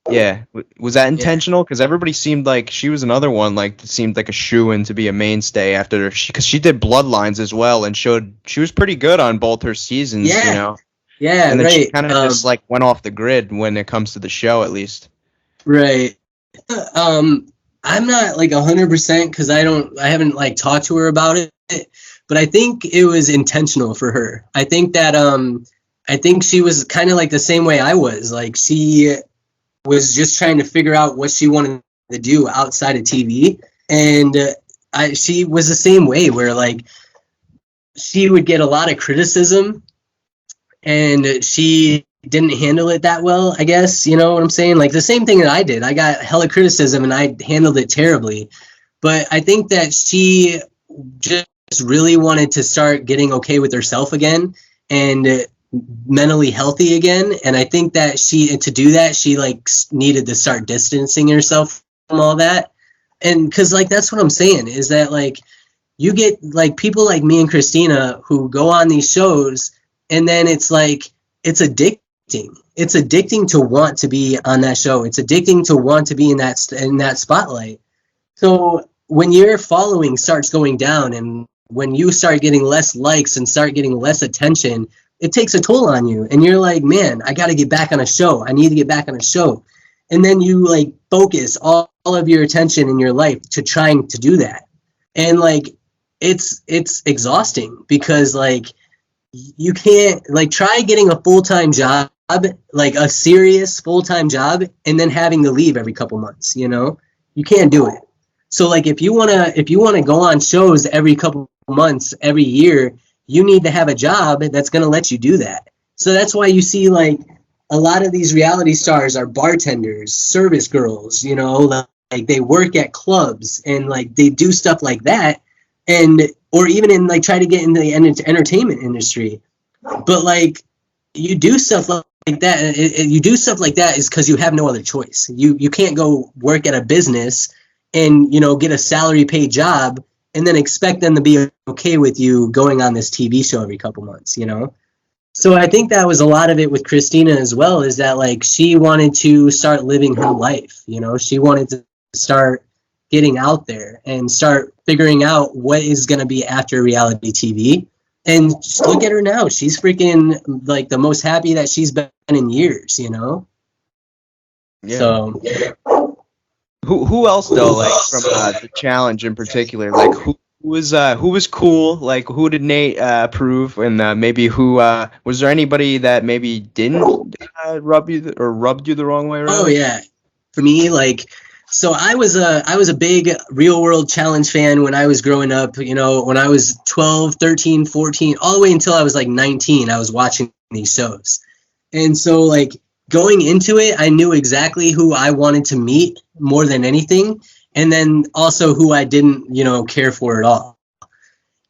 Yeah, was that Yeah. intentional? Because everybody seemed like she was another one, like seemed like a shoo-in to be a mainstay after because she did Bloodlines as well and showed she was pretty good on both her seasons, you Yeah. know. Yeah, And then she right. kind of just like went off the grid when it comes to the show, at least. Right. I'm not like 100% because I haven't like talked to her about it, but I think it was intentional for her. I think that I think she was kind of like the same way I was. Like she was just trying to figure out what she wanted to do outside of TV, and she was the same way where like she would get a lot of criticism and she didn't handle it that well, I guess. You know what I'm saying? Like the same thing that I did. I got hella criticism and I handled it terribly. But I think that she just really wanted to start getting okay with herself again and mentally healthy again. And I think that to do that, she like needed to start distancing herself from all that. And because like that's what I'm saying is that like you get like people like me and Christina who go on these shows and then it's like it's addicting. It's addicting to want to be on that show. It's addicting to want to be in that spotlight. So when your following starts going down and when you start getting less likes and start getting less attention, it takes a toll on you. And you're like, man, I got to get back on a show. I need to get back on a show. And then you like focus all of your attention in your life to trying to do that. And like, it's exhausting because like, you can't like try getting a full-time job, like a serious full-time job, and then having to leave every couple months, you know, you can't do it. So like if you want to go on shows every couple months, every year, you need to have a job that's going to let you do that. So that's why you see like a lot of these reality stars are bartenders, service girls, you know, like they work at clubs and like they do stuff like that. And or even in like try to get into the entertainment industry. But like you do stuff like that. You do stuff like that is because you have no other choice. You can't go work at a business and, you know, get a salary paid job and then expect them to be okay with you going on this TV show every couple months, you know? So I think that was a lot of it with Christina as well, is that like she wanted to start living her life, you know? She wanted to start getting out there and start figuring out what is going to be after reality TV. And just look at her now. She's freaking like the most happy that she's been in years, you know? Yeah. So who else though, like from the challenge in particular, like who was cool, like who did Nate approve, and maybe who was there anybody that maybe didn't rubbed you the wrong way around? Oh yeah, for me, like, so I was a big Real World Challenge fan when I was growing up. You know, when I was 12, 13, 14, all the way until I was like 19, I was watching these shows. And so like going into it, I knew exactly who I wanted to meet more than anything. And then also who I didn't, you know, care for at all.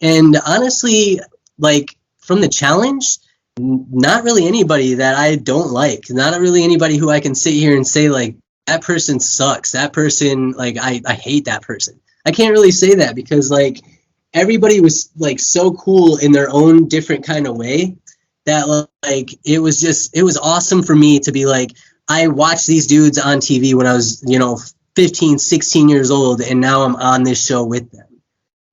And honestly, like from the challenge, not really anybody that I don't like. Not really anybody who I can sit here and say like, that person sucks. That person, like, I hate that person. I can't really say that because like everybody was like so cool in their own different kind of way that like it was awesome for me to be like, I watched these dudes on TV when I was, you know, 15, 16 years old, and now I'm on this show with them.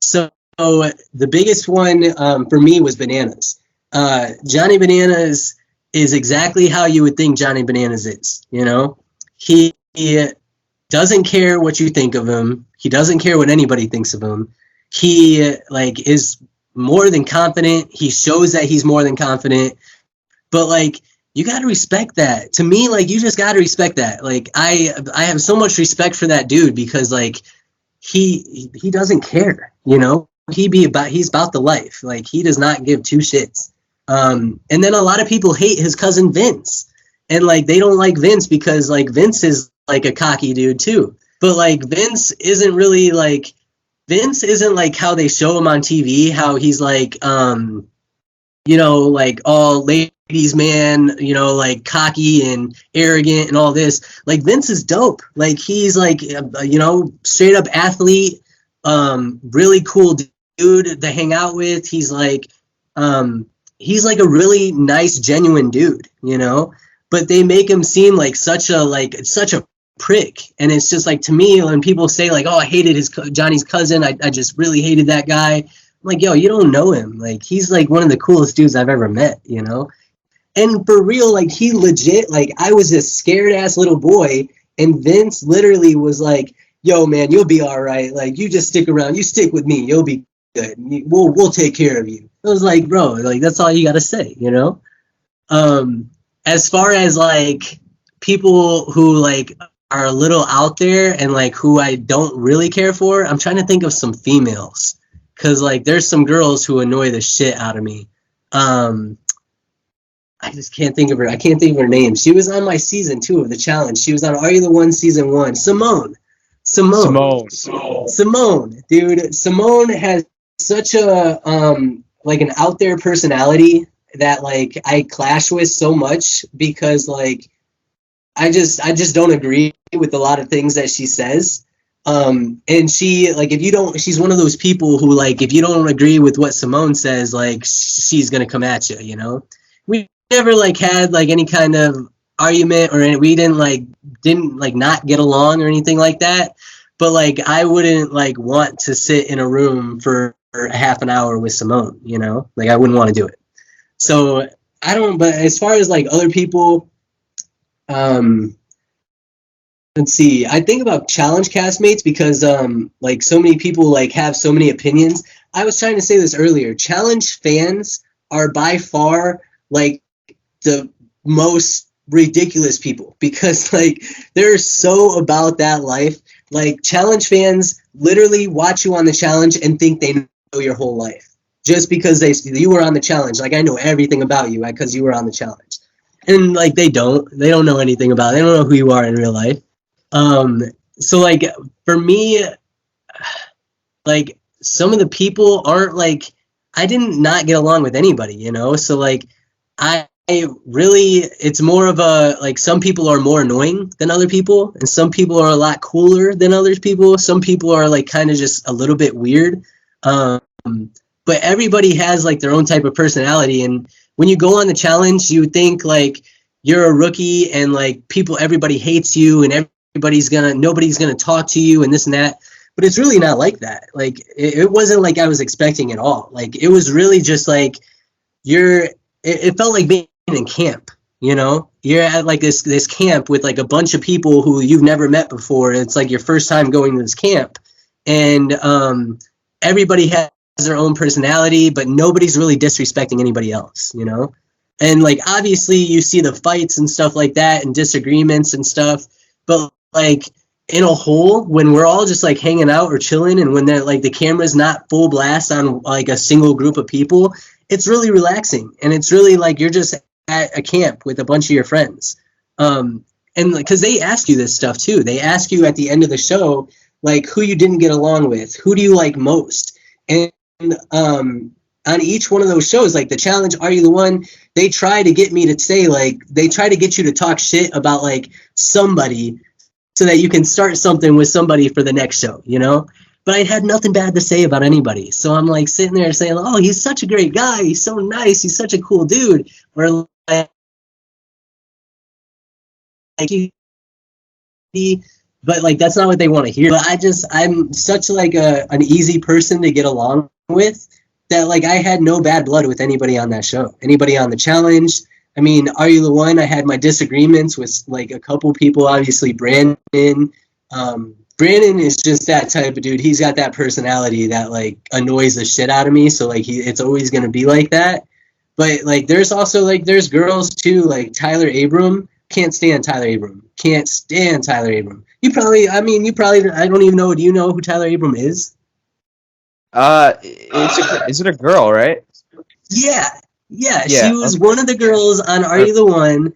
So the biggest one for me was Bananas. Johnny Bananas is exactly how you would think Johnny Bananas is, you know? He doesn't care what you think of him. He doesn't care what anybody thinks of him. He like is more than confident. He shows that he's more than confident. But like you got to respect that. To me, like you just got to respect that. Like I have so much respect for that dude because like he doesn't care, you know? He's about the life. Like he does not give two shits. And then a lot of people hate his cousin Vince. And like they don't like Vince because like Vince is like a cocky dude too. But like Vince isn't like how they show him on TV, how he's like you know, like all ladies man, you know, like cocky and arrogant and all this. Like Vince is dope. Like he's like you know, straight up athlete, really cool dude to hang out with. He's like a really nice, genuine dude, you know? but they make him seem like such a prick. And it's just like, to me, when people say like, oh, I hated Johnny's cousin, I just really hated that guy. I'm like, yo, you don't know him. Like, he's like one of the coolest dudes I've ever met, you know? And for real, like, he legit, like, I was this scared ass little boy, and Vince literally was like, yo, man, you'll be all right. Like, you just stick around. You stick with me. You'll be good. We'll take care of you. I was like, bro, like, that's all you got to say, you know? As far as, like, people who, like, are a little out there and, like, who I don't really care for, I'm trying to think of some females. Because, like, there's some girls who annoy the shit out of me. I just can't think of her. I can't think of her name. She was on my season 2 of the challenge. She was on Are You the One season 1. Simone, dude. Simone has such a like an out there personality that like I clash with so much because like I just don't agree with a lot of things that she says. And she like she's one of those people who like if you don't agree with what Simone says, like she's gonna come at you, you know? We never like had like any kind of argument or we didn't not get along or anything like that. But like I wouldn't like want to sit in a room for a half an hour with Simone, you know? Like I wouldn't want to do it. So but as far as like other people, let's see. I think about challenge castmates because like so many people like have so many opinions. I was trying to say this earlier. Challenge fans are by far like the most ridiculous people because like they're so about that life. Like challenge fans literally watch you on the challenge and think they know your whole life just because you were on the challenge. Like I know everything about you because you were on the challenge, and like they don't know anything about it. They don't know who you are in real life. So like for me, like some of the people aren't like I didn't not get along with anybody, you know. So like I really, it's more of a, like some people are more annoying than other people and some people are a lot cooler than other people. Some people are like kind of just a little bit weird. But everybody has like their own type of personality. And when you go on the challenge, you think like you're a rookie and like everybody hates you and nobody's gonna talk to you and this and that. But it's really not like that. Like it wasn't like I was expecting at all. Like it was really just like it felt like being in camp, you know? You're at like this camp with like a bunch of people who you've never met before. It's like your first time going to this camp. And everybody has their own personality, but nobody's really disrespecting anybody else, you know? And like obviously you see the fights and stuff like that and disagreements and stuff, but like in a whole, when we're all just like hanging out or chilling and when they're like the camera's not full blast on like a single group of people, it's really relaxing and it's really like you're just at a camp with a bunch of your friends. And because they ask you this stuff too. They ask you at the end of the show, like who you didn't get along with, who do you like most? And on each one of those shows, like the challenge, Are You the One? They try to get me to say like, they try to get you to talk shit about like somebody so that you can start something with somebody for the next show, you know? But I had nothing bad to say about anybody. So I'm like sitting there saying, oh, he's such a great guy. He's so nice. He's such a cool dude. Or like but like that's not what they want to hear. But I'm such like an easy person to get along with that like I had no bad blood with anybody on that show. Anybody on the challenge. I mean, Are You the One? I had my disagreements with like a couple people, obviously Brandon. Brandon is just that type of dude. He's got that personality that like annoys the shit out of me. So like it's always gonna be like that. But like there's also like there's girls too, like Tyler Abram. Can't stand Tyler Abram. Can't stand Tyler Abram. You probably I don't even know. Do you know who Tyler Abram is? Is it a girl, right? Yeah. She was one of the girls on Are You the One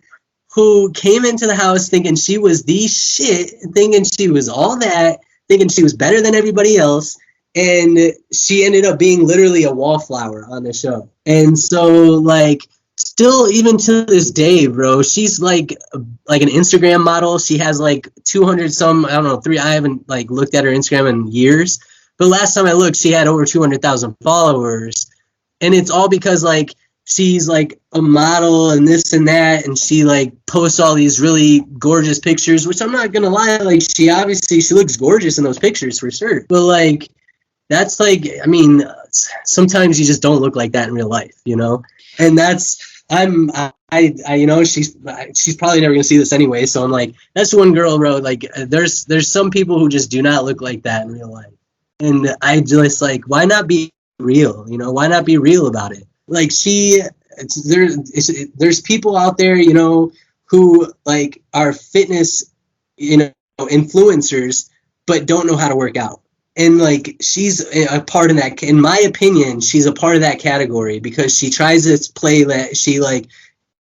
who came into the house thinking she was the shit, thinking she was all that, thinking she was better than everybody else. And she ended up being literally a wallflower on the show. And so, like, still, even to this day, bro, she's like an Instagram model. She has like 200 some, I don't know, I haven't like looked at her Instagram in years. But last time I looked, she had over 200,000 followers. And it's all because like she's like a model and this and that, and she like posts all these really gorgeous pictures, which I'm not gonna lie, like she looks gorgeous in those pictures for sure. But like that's like, I mean, sometimes you just don't look like that in real life, you know? And that's I you know, she's probably never gonna see this anyway, so I'm like, that's one girl, bro. Like there's some people who just do not look like that in real life. And I just like, why not be real? You know, why not be real about it? Like there's people out there, you know, who like are fitness, you know, influencers, but don't know how to work out. And like she's a part of that. In my opinion, she's a part of that category because she tries to play that she like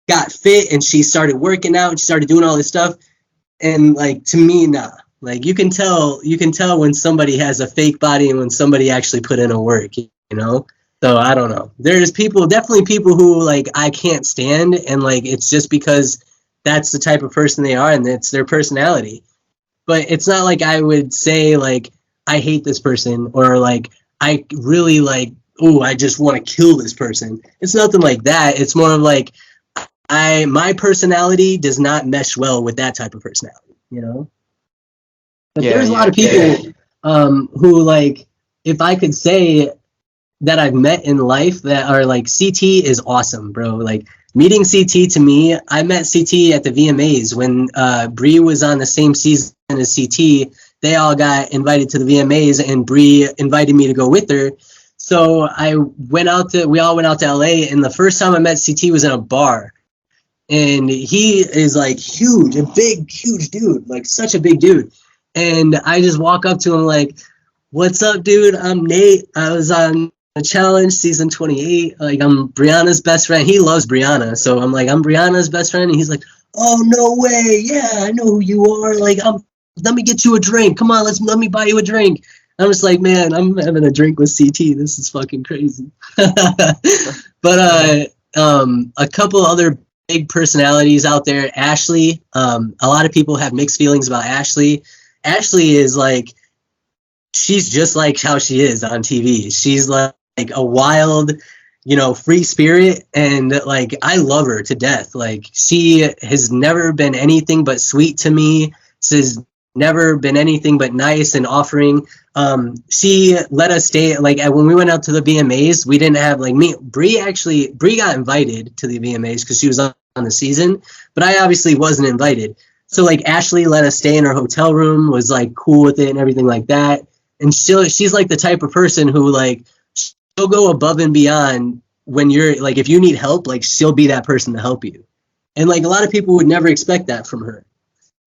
got fit and she started working out and she started doing all this stuff. And like to me, nah. Like you can tell when somebody has a fake body and when somebody actually put in a work, you know? So I don't know. There's definitely people who like I can't stand, and like it's just because that's the type of person they are and it's their personality. But it's not like I would say like I hate this person or like I really like, oh, I just want to kill this person. It's nothing like that. It's more of like my personality does not mesh well with that type of personality, you know? But there's a lot of people who like, if I could say that I've met in life that are like, CT is awesome, bro. Like meeting CT to me, I met CT at the VMAs when Bree was on the same season as CT. They all got invited to the VMAs and Bree invited me to go with her. So we all went out to LA, and the first time I met CT was in a bar. And he is like huge, a big, huge dude, like such a big dude. And I just walk up to him like, what's up, dude? I'm Nate. I was on a challenge season 28. Like I'm Brianna's best friend. He loves Brianna. So I'm like, I'm Brianna's best friend. And he's like, oh, no way. Yeah, I know who you are. Like, let me get you a drink. Come on, let me buy you a drink. I'm just like, man, I'm having a drink with CT. This is fucking crazy. But a couple other big personalities out there. Ashley. A lot of people have mixed feelings about Ashley. Ashley is like, she's just like how she is on TV. She's like a wild, you know, free spirit. And like, I love her to death. Like she has never been anything but sweet to me. She's never been anything but nice and offering. She let us stay, like when we went out to the VMAs, we didn't have like me. Bree got invited to the VMAs because she was on the season, but I obviously wasn't invited. So like Ashley let us stay in her hotel room, was like cool with it and everything like that. And she's like the type of person who like she'll go above and beyond when you're like, if you need help, like she'll be that person to help you. And like a lot of people would never expect that from her.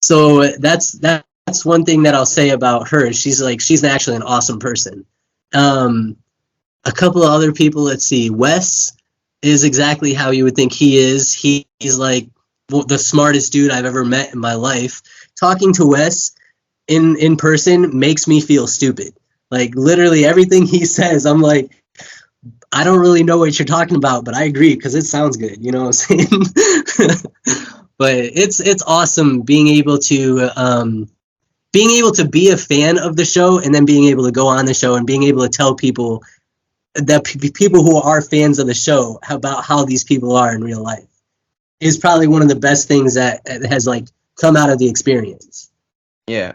So that's one thing that I'll say about her. She's actually an awesome person. A couple of other people, let's see. Wes is exactly how you would think he is. He's like the smartest dude I've ever met in my life. Talking to Wes in person makes me feel stupid. Like literally everything he says, I'm like, I don't really know what you're talking about, but I agree because it sounds good. You know what I'm saying? But it's awesome being able to be a fan of the show and then being able to go on the show and being able to tell people that people who are fans of the show about how these people are in real life is probably one of the best things that has like come out of the experience. Yeah.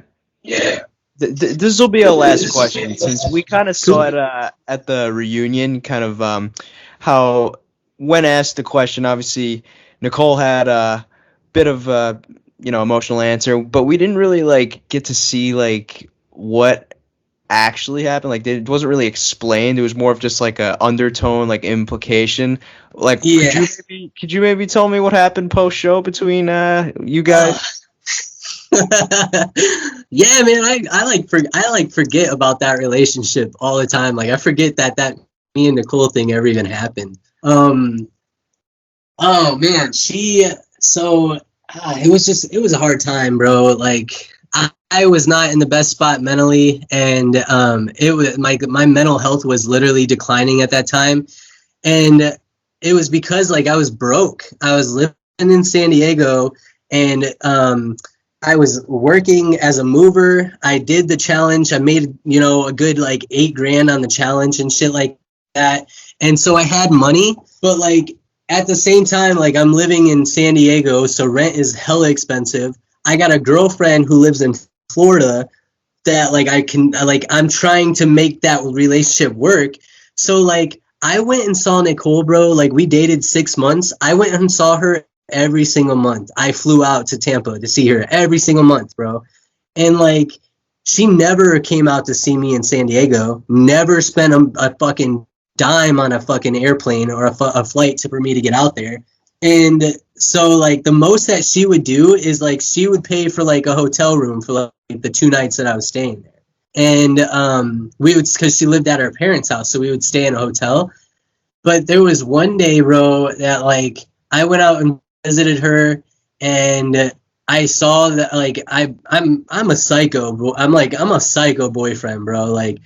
This will be our last question since we kind of saw it at the reunion, kind of how when asked the question, obviously Nicole had a bit of emotional answer, but we didn't really like get to see like what actually happened. Like it wasn't really explained. It was more of just like a undertone, like implication. Like could you maybe tell me what happened post show between you guys? Yeah, man, I forget about that relationship all the time. Like I forget that me and Nicole thing ever even happened. Oh man, it was a hard time, bro. Like I was not in the best spot mentally, and it was my mental health was literally declining at that time, and it was because like I was broke. I was living in San Diego, and I was working as a mover. I did the challenge. I made a good like $8,000 on the challenge and shit like that, and so I had money, but like at the same time, like I'm living in San Diego, so rent is hella expensive. I got a girlfriend who lives in Florida that like I'm trying to make that relationship work. So like I went and saw Nicole, bro. Like we dated 6 months. I went and saw her every single month. I flew out to Tampa to see her every single month, bro. And like she never came out to see me in San Diego. Never spent a fucking dime on a fucking airplane or a flight for me to get out there. And so like the most that she would do is like she would pay for like a hotel room for like the 2 nights that I was staying there. And we would, because she lived at her parents' house, so we would stay in a hotel. But there was one day, bro, that like I went out and visited her, and I saw that like I'm a psycho. I'm a psycho boyfriend, bro. Like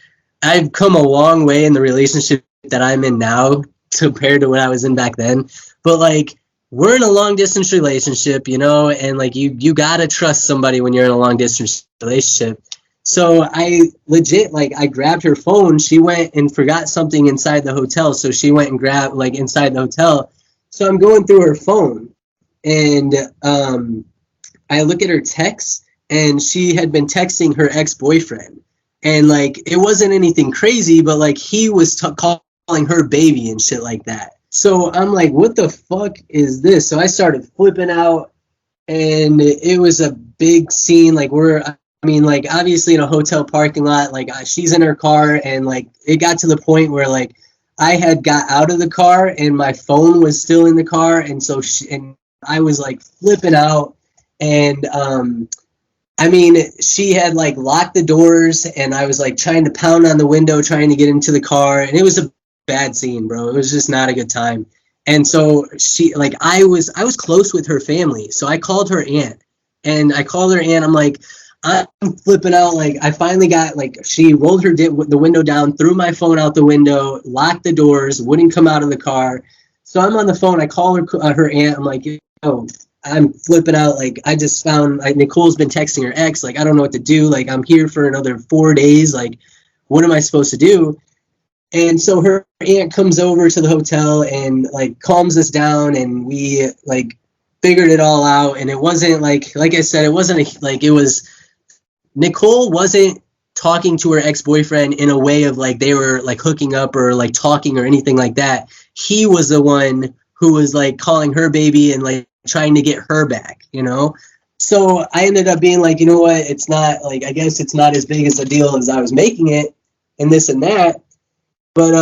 I've come a long way in the relationship that I'm in now compared to what I was in back then. But like we're in a long distance relationship, you know, and like you gotta trust somebody when you're in a long distance relationship. So I legit, like, I grabbed her phone. She went and forgot something inside the hotel. So she went and grabbed, like, inside the hotel. So I'm going through her phone, and I look at her texts, and she had been texting her ex-boyfriend. And, like, it wasn't anything crazy, but, like, he was calling her baby and shit like that. So I'm like, what the fuck is this? So I started flipping out, and it was a big scene. Like, like, obviously in a hotel parking lot, like, she's in her car, and, like, it got to the point where, like, I had got out of the car, and my phone was still in the car, and so I was, like, flipping out, and, she had, like, locked the doors, and I was, like, trying to pound on the window, trying to get into the car, and it was a bad scene, bro. It was just not a good time. And so I was close with her family, so I called her aunt, and I called her aunt. I'm like, I'm flipping out. Like, I finally got, like, she rolled the window down, threw my phone out the window, locked the doors, wouldn't come out of the car. So I'm on the phone. I call her aunt. I'm like, yo, I'm flipping out. Like, I just found, like, Nicole's been texting her ex. Like, I don't know what to do. Like, I'm here for another 4 days. Like, what am I supposed to do? And so her aunt comes over to the hotel and, like, calms us down, and we, like, figured it all out. And it wasn't, like I said, it wasn't, it was, Nicole wasn't talking to her ex-boyfriend in a way of, like, they were, like, hooking up or, like, talking or anything like that. He was the one who was, like, calling her baby and, like, trying to get her back, you know? So I ended up being like, you know what? It's not, like, I guess it's not as big as a deal as I was making it, and this and that. But,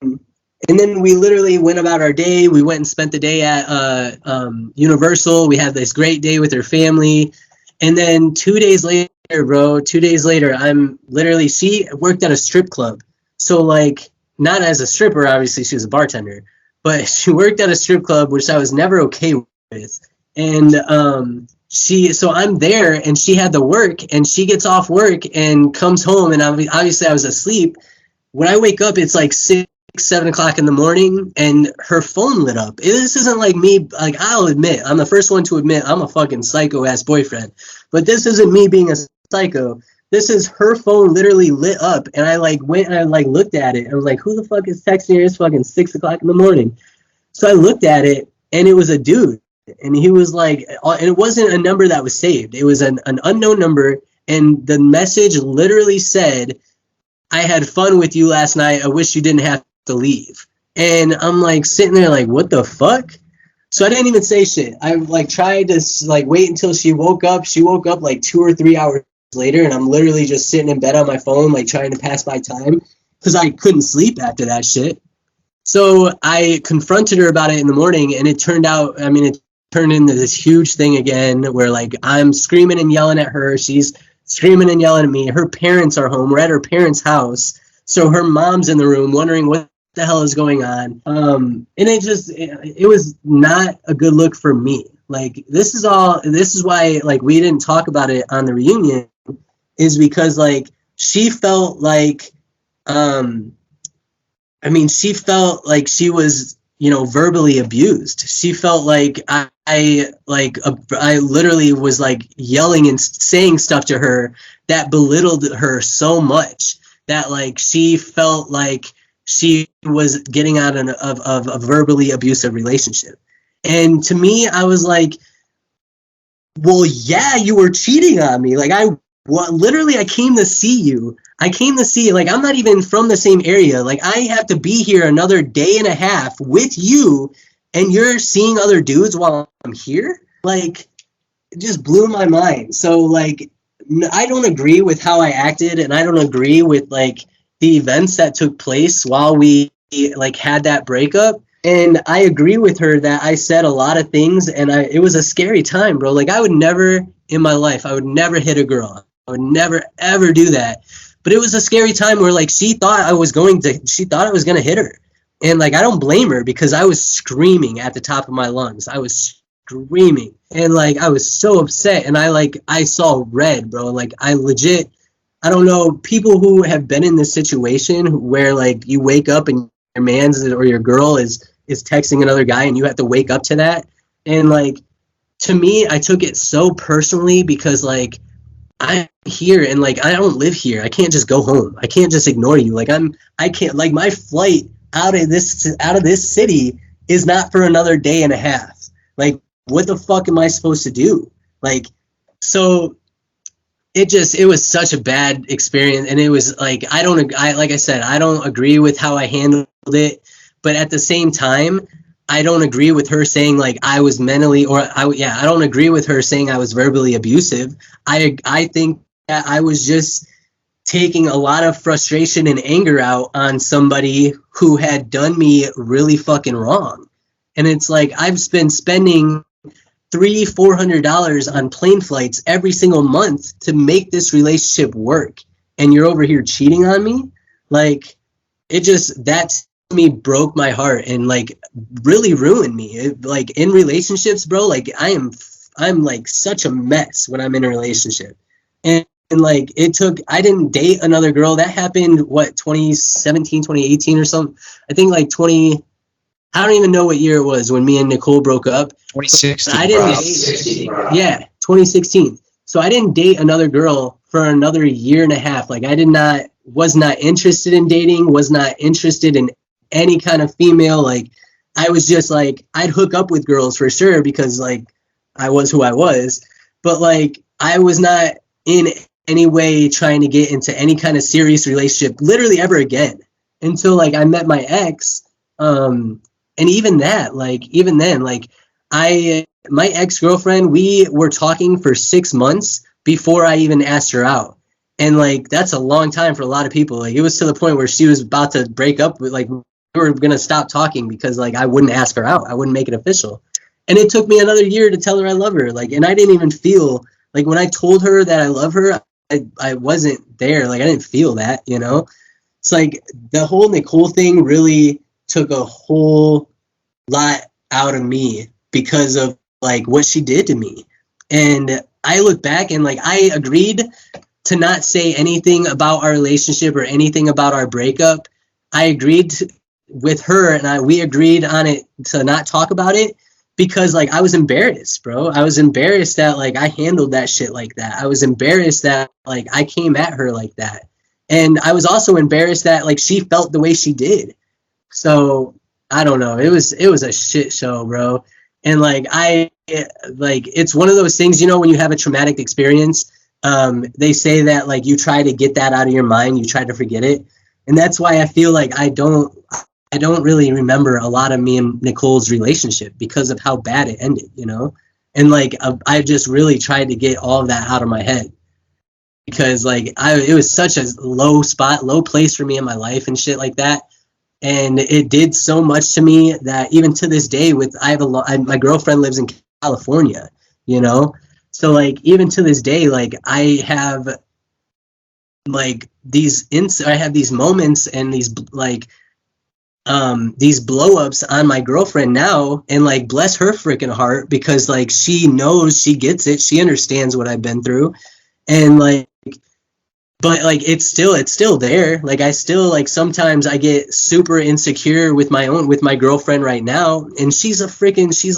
and then we literally went about our day. We went and spent the day at Universal. We had this great day with her family. And then 2 days later, bro, 2 days later, she worked at a strip club. So, like, not as a stripper, obviously, she was a bartender. But she worked at a strip club, which I was never okay with. And so I'm there, and she had to work, and she gets off work and comes home, and obviously I was asleep. When I wake up, it's like 6, 7 o'clock in the morning, and her phone lit up. This isn't like me. Like, I'll admit, I'm the first one to admit I'm a fucking psycho-ass boyfriend. But this isn't me being a psycho. This is her phone literally lit up, and I, like, went and I, like, looked at it. I was like, who the fuck is texting her? It's fucking 6 o'clock in the morning. So I looked at it, and it was a dude. And he was like, and it wasn't a number that was saved. It was an unknown number, and the message literally said, I had fun with you last night. I wish you didn't have to leave. And I'm, like, sitting there like, what the fuck? So I didn't even say shit. I, like, tried to, like, wait until she woke up. She woke up like 2 or 3 hours later, and I'm literally just sitting in bed on my phone, like, trying to pass my time because I couldn't sleep after that shit. So I confronted her about it in the morning, and it turned into this huge thing again where, like, I'm screaming and yelling at her. She's screaming and yelling at me. Her parents are home. We're at her parents' house. So her mom's in the room wondering what the hell is going on. And it was not a good look for me. Like, this is why, like, we didn't talk about it on the reunion, is because, like, she felt like, she felt like she was, you know, verbally abused. She felt like I literally was, like, yelling and saying stuff to her that belittled her so much that, like, she felt like she was getting out of a verbally abusive relationship. And to me, I was like, well, yeah, you were cheating on me. Like, literally, I came to see you. Like, I'm not even from the same area. Like, I have to be here another day and a half with you, and you're seeing other dudes while I'm here? Like, it just blew my mind. So, like, I don't agree with how I acted, and I don't agree with, like, the events that took place while we, like, had that breakup. And I agree with her that I said a lot of things, and it was a scary time, bro. Like, I would never in my life, I would never hit a girl. I would never, ever do that. But it was a scary time where, like, she thought I was going to hit her. And, like, I don't blame her because I was screaming at the top of my lungs. I was screaming. And, like, I was so upset. And I saw red, bro. Like, I don't know, people who have been in this situation where, like, you wake up and your man's or your girl is texting another guy and you have to wake up to that. And, like, to me, I took it so personally because, like, I'm here and, like, I don't live here. I can't just go home. I can't just ignore you. Like, I can't, like, my flight out of this city is not for another day and a half. Like, what the fuck am I supposed to do? Like, so it was such a bad experience. And it was like, like I said, I don't agree with how I handled it, but at the same time, I don't agree with her saying, like, I was mentally, I don't agree with her saying I was verbally abusive. I think that I was just taking a lot of frustration and anger out on somebody who had done me really fucking wrong. And it's like, I've been spending $300-$400 on plane flights every single month to make this relationship work. And you're over here cheating on me? Like, that to me broke my heart and, like, really ruined me. Like, in relationships, bro, like, I'm like such a mess when I'm in a relationship. And like, I didn't date another girl. That happened, 2017, 2018 or something. I think like I don't even know what year it was when me and Nicole broke up. 2016. I didn't date, yeah, 2016. So I didn't date another girl for another year and a half. Like, was not interested in dating, was not interested in any kind of female. Like, I was just like, I'd hook up with girls for sure because, like, I was who I was. But, like, I was not in any way trying to get into any kind of serious relationship literally ever again until, like, I met my ex. And even that, like, even then, like, my ex-girlfriend, we were talking for 6 months before I even asked her out. And, like, that's a long time for a lot of people. Like, it was to the point where she was about to break up with, like, we were going to stop talking because, like, I wouldn't ask her out. I wouldn't make it official. And it took me another year to tell her I love her. Like, and I didn't even feel, like, when I told her that I love her, I wasn't there. Like, I didn't feel that, you know? It's like the whole Nicole thing really took a whole lot out of me because of, like, what she did to me. And I look back and, like, I agreed to not say anything about our relationship or anything about our breakup. I agreed with her and we agreed on it to not talk about it because, like, I was embarrassed, bro. I was embarrassed that, like, I handled that shit like that. I was embarrassed that, like, I came at her like that. And I was also embarrassed that, like, she felt the way she did. So I don't know. It was a shit show, bro. And, like, it's one of those things, you know, when you have a traumatic experience, they say that, like, you try to get that out of your mind, you try to forget it. And that's why I feel like I don't really remember a lot of me and Nicole's relationship because of how bad it ended, you know? And, like, I just really tried to get all of that out of my head because, like, it was such a low place for me in my life and shit like that. And it did so much to me that even to this day, my girlfriend lives in California, you know? So, like, even to this day, like, I have, like, I have these moments and these, like, these blow-ups on my girlfriend now, and, like, bless her freaking heart because, like, she knows, she gets it, she understands what I've been through. And, like, but, like, it's still there. Like, I still, like, sometimes I get super insecure with my girlfriend right now. And she's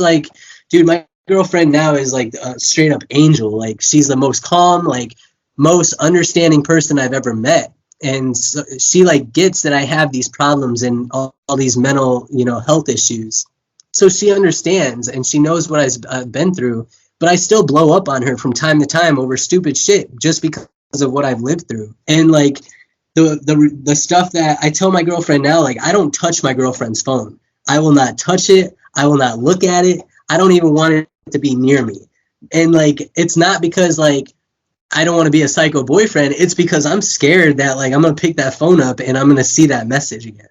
like, dude, my girlfriend now is, like, a straight up angel. Like, she's the most calm, like, most understanding person I've ever met. And so she like gets that I have these problems and all these mental, you know, health issues. So she understands and she knows what I've been through, but I still blow up on her from time to time over stupid shit just because of what I've lived through. And like the stuff that I tell my girlfriend now, like I don't touch my girlfriend's phone. I will not touch it. I will not look at it. I don't even want it to be near me. And like, it's not because like I don't want to be a psycho boyfriend. It's because I'm scared that like I'm going to pick that phone up and I'm going to see that message again,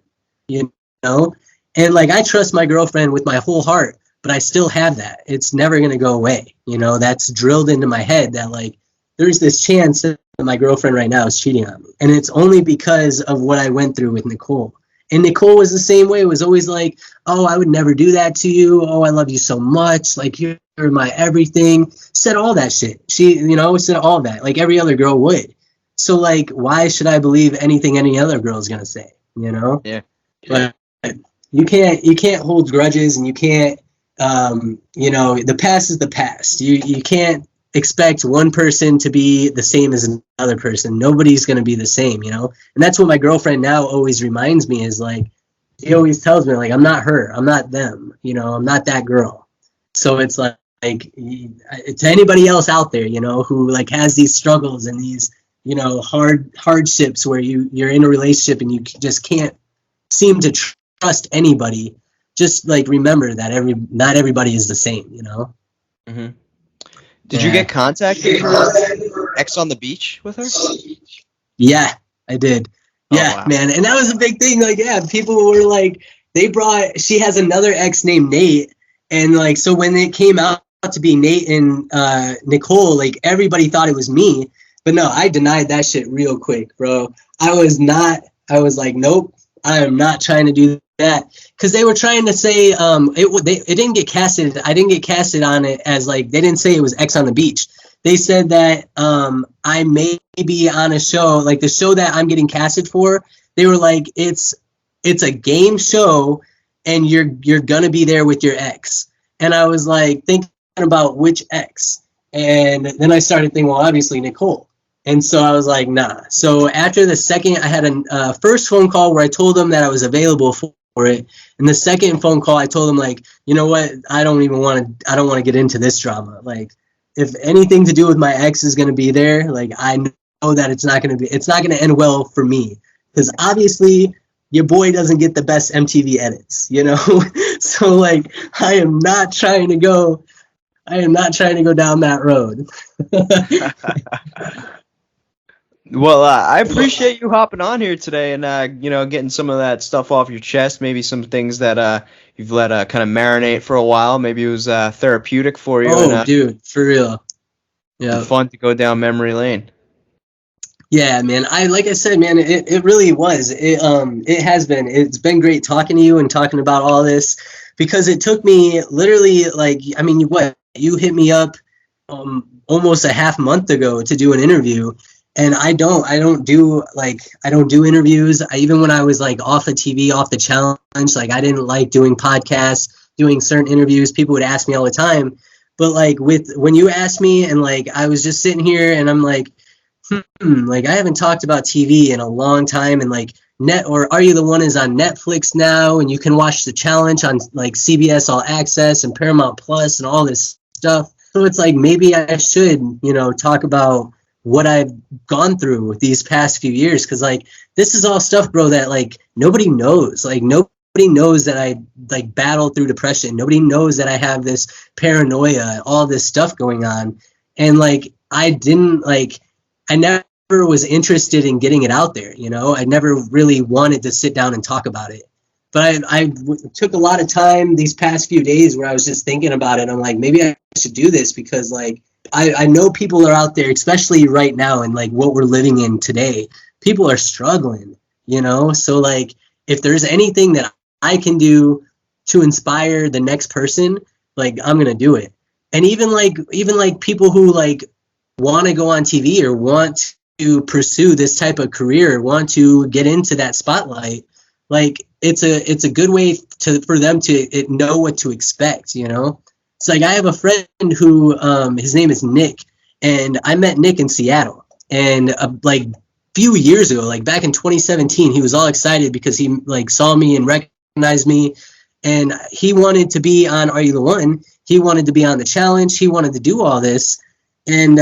you know? And like, I trust my girlfriend with my whole heart, but I still have that. It's never going to go away. You know, that's drilled into my head that like, there's this chance that my girlfriend right now is cheating on me. And it's only because of what I went through with Nicole. And Nicole was the same way. It was always like, oh, I would never do that to you. Oh, I love you so much. Like, you're my everything. Said all that shit. She, you know, said all that. Like every other girl would. So, like, why should I believe anything any other girl is going to say, you know? Yeah. But you can't hold grudges, and you can't, you know, the past is the past. You can't expect one person to be the same as another person. Nobody's going to be the same, you know? And that's what my girlfriend now always reminds me is like, she always tells me like, I'm not her, I'm not them, you know, I'm not that girl. So it's like to anybody else out there, you know, who like has these struggles and these, you know, hardships where you're in a relationship and you just can't seem to trust anybody, just like remember that not everybody is the same, you know? Mm-hmm. Did you get contacted for X on the Beach with her? Yeah, I did. Yeah, wow. Man. And that was a big thing. Like, yeah, people were like, she has another ex named Nate. And like, so when it came out to be Nate and Nicole, like everybody thought it was me. But no, I denied that shit real quick, bro. I was like, nope, I am not trying to do that. Because they were trying to say it didn't get casted. I didn't get casted on it as like, they didn't say it was X on the Beach. They said that I may be on a show, like the show that I'm getting casted for. They were like, it's a game show and you're gonna be there with your ex. And I was like thinking about which ex. And then I started thinking, well, obviously Nicole. And so I was like, nah. So after the second, I had a first phone call where I told them that I was available for it. And the second phone call, I told them like, you know what? I don't want to get into this drama. Like, if anything to do with my ex is going to be there, like, I know that it's not going to end well for me. Because obviously your boy doesn't get the best MTV edits, you know? So like, I am not trying to go down that road. Well, I appreciate you hopping on here today and, you know, getting some of that stuff off your chest, maybe some things that you've let kind of marinate for a while. Maybe it was therapeutic for you. Oh, dude, for real. Yeah. Fun to go down memory lane. Yeah, man. Like I said, man, it really was. It has been. It's been great talking to you and talking about all this because it took me literally like, I mean, you hit me up almost a half month ago to do an interview. And I don't do interviews. Even when I was like off of TV, off the challenge, like I didn't like doing podcasts, doing certain interviews. People would ask me all the time. But like when you asked me and like I was just sitting here and I'm like, like I haven't talked about TV in a long time, and like Are You the One is on Netflix now, and you can watch the challenge on like CBS All Access and Paramount Plus and all this stuff. So it's like maybe I should, you know, talk about what I've gone through these past few years, because like this is all stuff, bro, that like nobody knows. Like nobody knows that I like battle through depression. Nobody knows that I have this paranoia, all this stuff going on. And like I never was interested in getting it out there, you know. I never really wanted to sit down and talk about it. But I took a lot of time these past few days where I was just thinking about it. I'm like, maybe I should do this because like I know people are out there, especially right now and like what we're living in today. People are struggling, you know? So like if there's anything that I can do to inspire the next person, like I'm going to do it. And even like people who like want to go on TV or want to pursue this type of career, want to get into that spotlight, like it's a good way for them to know what to expect, you know? It's like I have a friend who his name is Nick, and I met Nick in Seattle, and like few years ago, like back in 2017, he was all excited because he like saw me and recognized me, and he wanted to be on Are You the One? He wanted to be on the challenge. He wanted to do all this, and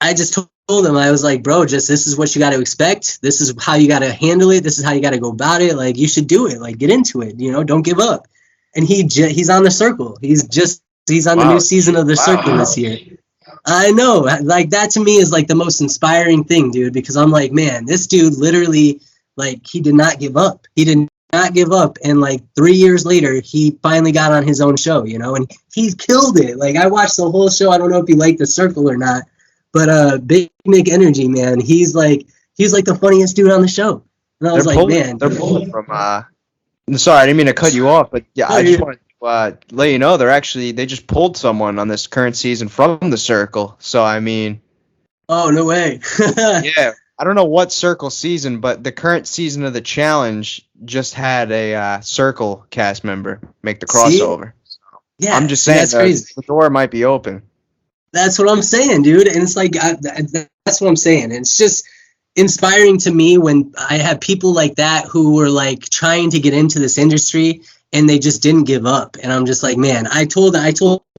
I just told him, I was like, bro, just this is what you got to expect. This is how you got to handle it. This is how you got to go about it. Like, you should do it. Like, get into it. You know, don't give up. And he's on the circle. He's on the new season of the circle this year. I know, like that to me is like the most inspiring thing, dude, because I'm like, man, this dude literally, like, he did not give up. He did not give up. And like 3 years later, he finally got on his own show, you know, and he killed it. Like, I watched the whole show. I don't know if you like The Circle or not, but Big Nick Energy, man, he's like the funniest dude on the show. And I was like, man, they're pulling from sorry, I didn't mean to cut you off, but yeah, I just wanted to let you know they just pulled someone on this current season from the Circle. So I mean, oh, no way. Yeah, I don't know what Circle season, but the current season of the challenge just had a Circle cast member make the crossover. Yeah, I'm just saying that's crazy. The door might be open. That's what I'm saying, dude. And it's like, that's what I'm saying. And it's just inspiring to me when I have people like that who were like trying to get into this industry and they just didn't give up. And I'm just like, man, I told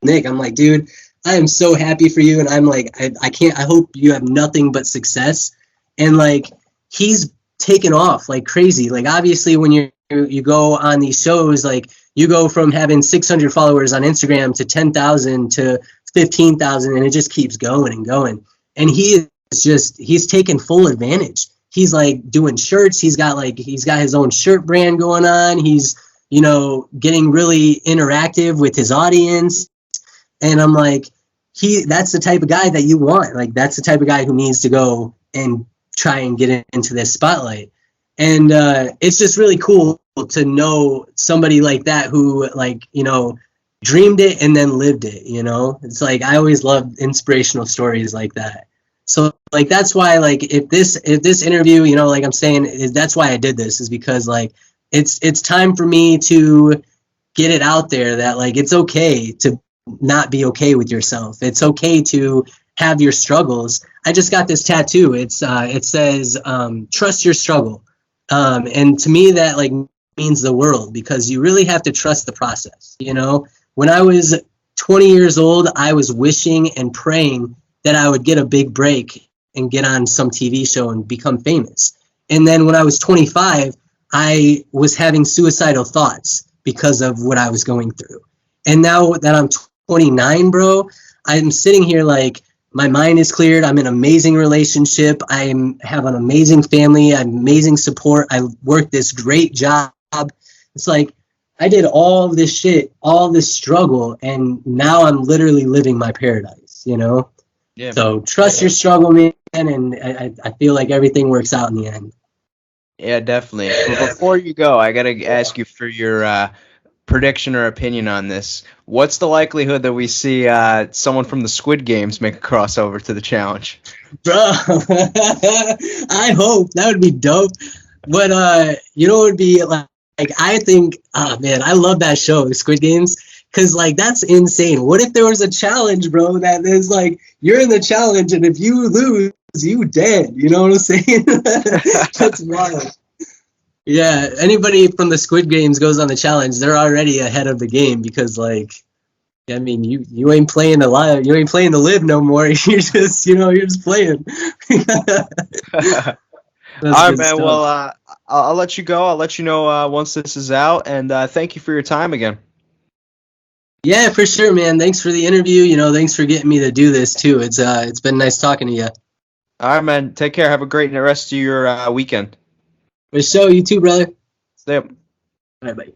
Nick, I'm like, dude, I am so happy for you. And I'm like, I hope you have nothing but success. And like, he's taken off like crazy. Like, obviously when you go on these shows, like you go from having 600 followers on Instagram to 10,000 to 15,000, and it just keeps going and going. And he's taken full advantage. He's like doing shirts. He's got his own shirt brand going on. He's, you know, getting really interactive with his audience. And I'm like, that's the type of guy that you want. Like, that's the type of guy who needs to go and try and get into this spotlight. And it's just really cool to know somebody like that who, like, you know, dreamed it and then lived it, you know? It's like, I always love inspirational stories like that. So like, that's why, like, if this interview, you know, like I'm saying, that's why I did this, is because like, it's time for me to get it out there that like, it's okay to not be okay with yourself. It's okay to have your struggles. I just got this tattoo. It says, trust your struggle. And to me that like means the world, because you really have to trust the process. You know, when I was 20 years old, I was wishing and praying that I would get a big break and get on some TV show and become famous. And then when I was 25, I was having suicidal thoughts because of what I was going through. And now that I'm 29, bro, I'm sitting here like, my mind is cleared. I'm in an amazing relationship. I have an amazing family. I have amazing support. I work this great job. It's like, I did all this shit, all this struggle, and now I'm literally living my paradise, you know? Yeah. So trust your struggle, man, and I feel like everything works out in the end. Yeah, definitely. But before you go, I got to ask you for your prediction or opinion on this. What's the likelihood that we see someone from the Squid Games make a crossover to the challenge? Bro, I hope. That would be dope. But, you know, it would be like, I think, oh man, I love that show, Squid Games, because like, that's insane. What if there was a challenge, bro, that is like, you're in the challenge, and if you lose, you dead. You know what I'm saying? That's wild. Yeah, anybody from the Squid Games goes on the challenge, they're already ahead of the game, because like, I mean, you ain't playing to live, you ain't playing to live no more. You're just, you know, you're just playing. All right, man. Stuff. Well, I'll let you go. I'll let you know once this is out, and thank you for your time again. Yeah, for sure, man. Thanks for the interview. You know, thanks for getting me to do this too. It's been nice talking to you. All right, man. Take care. Have a great rest of your weekend. For sure. You too, brother. Yep. All right, bye.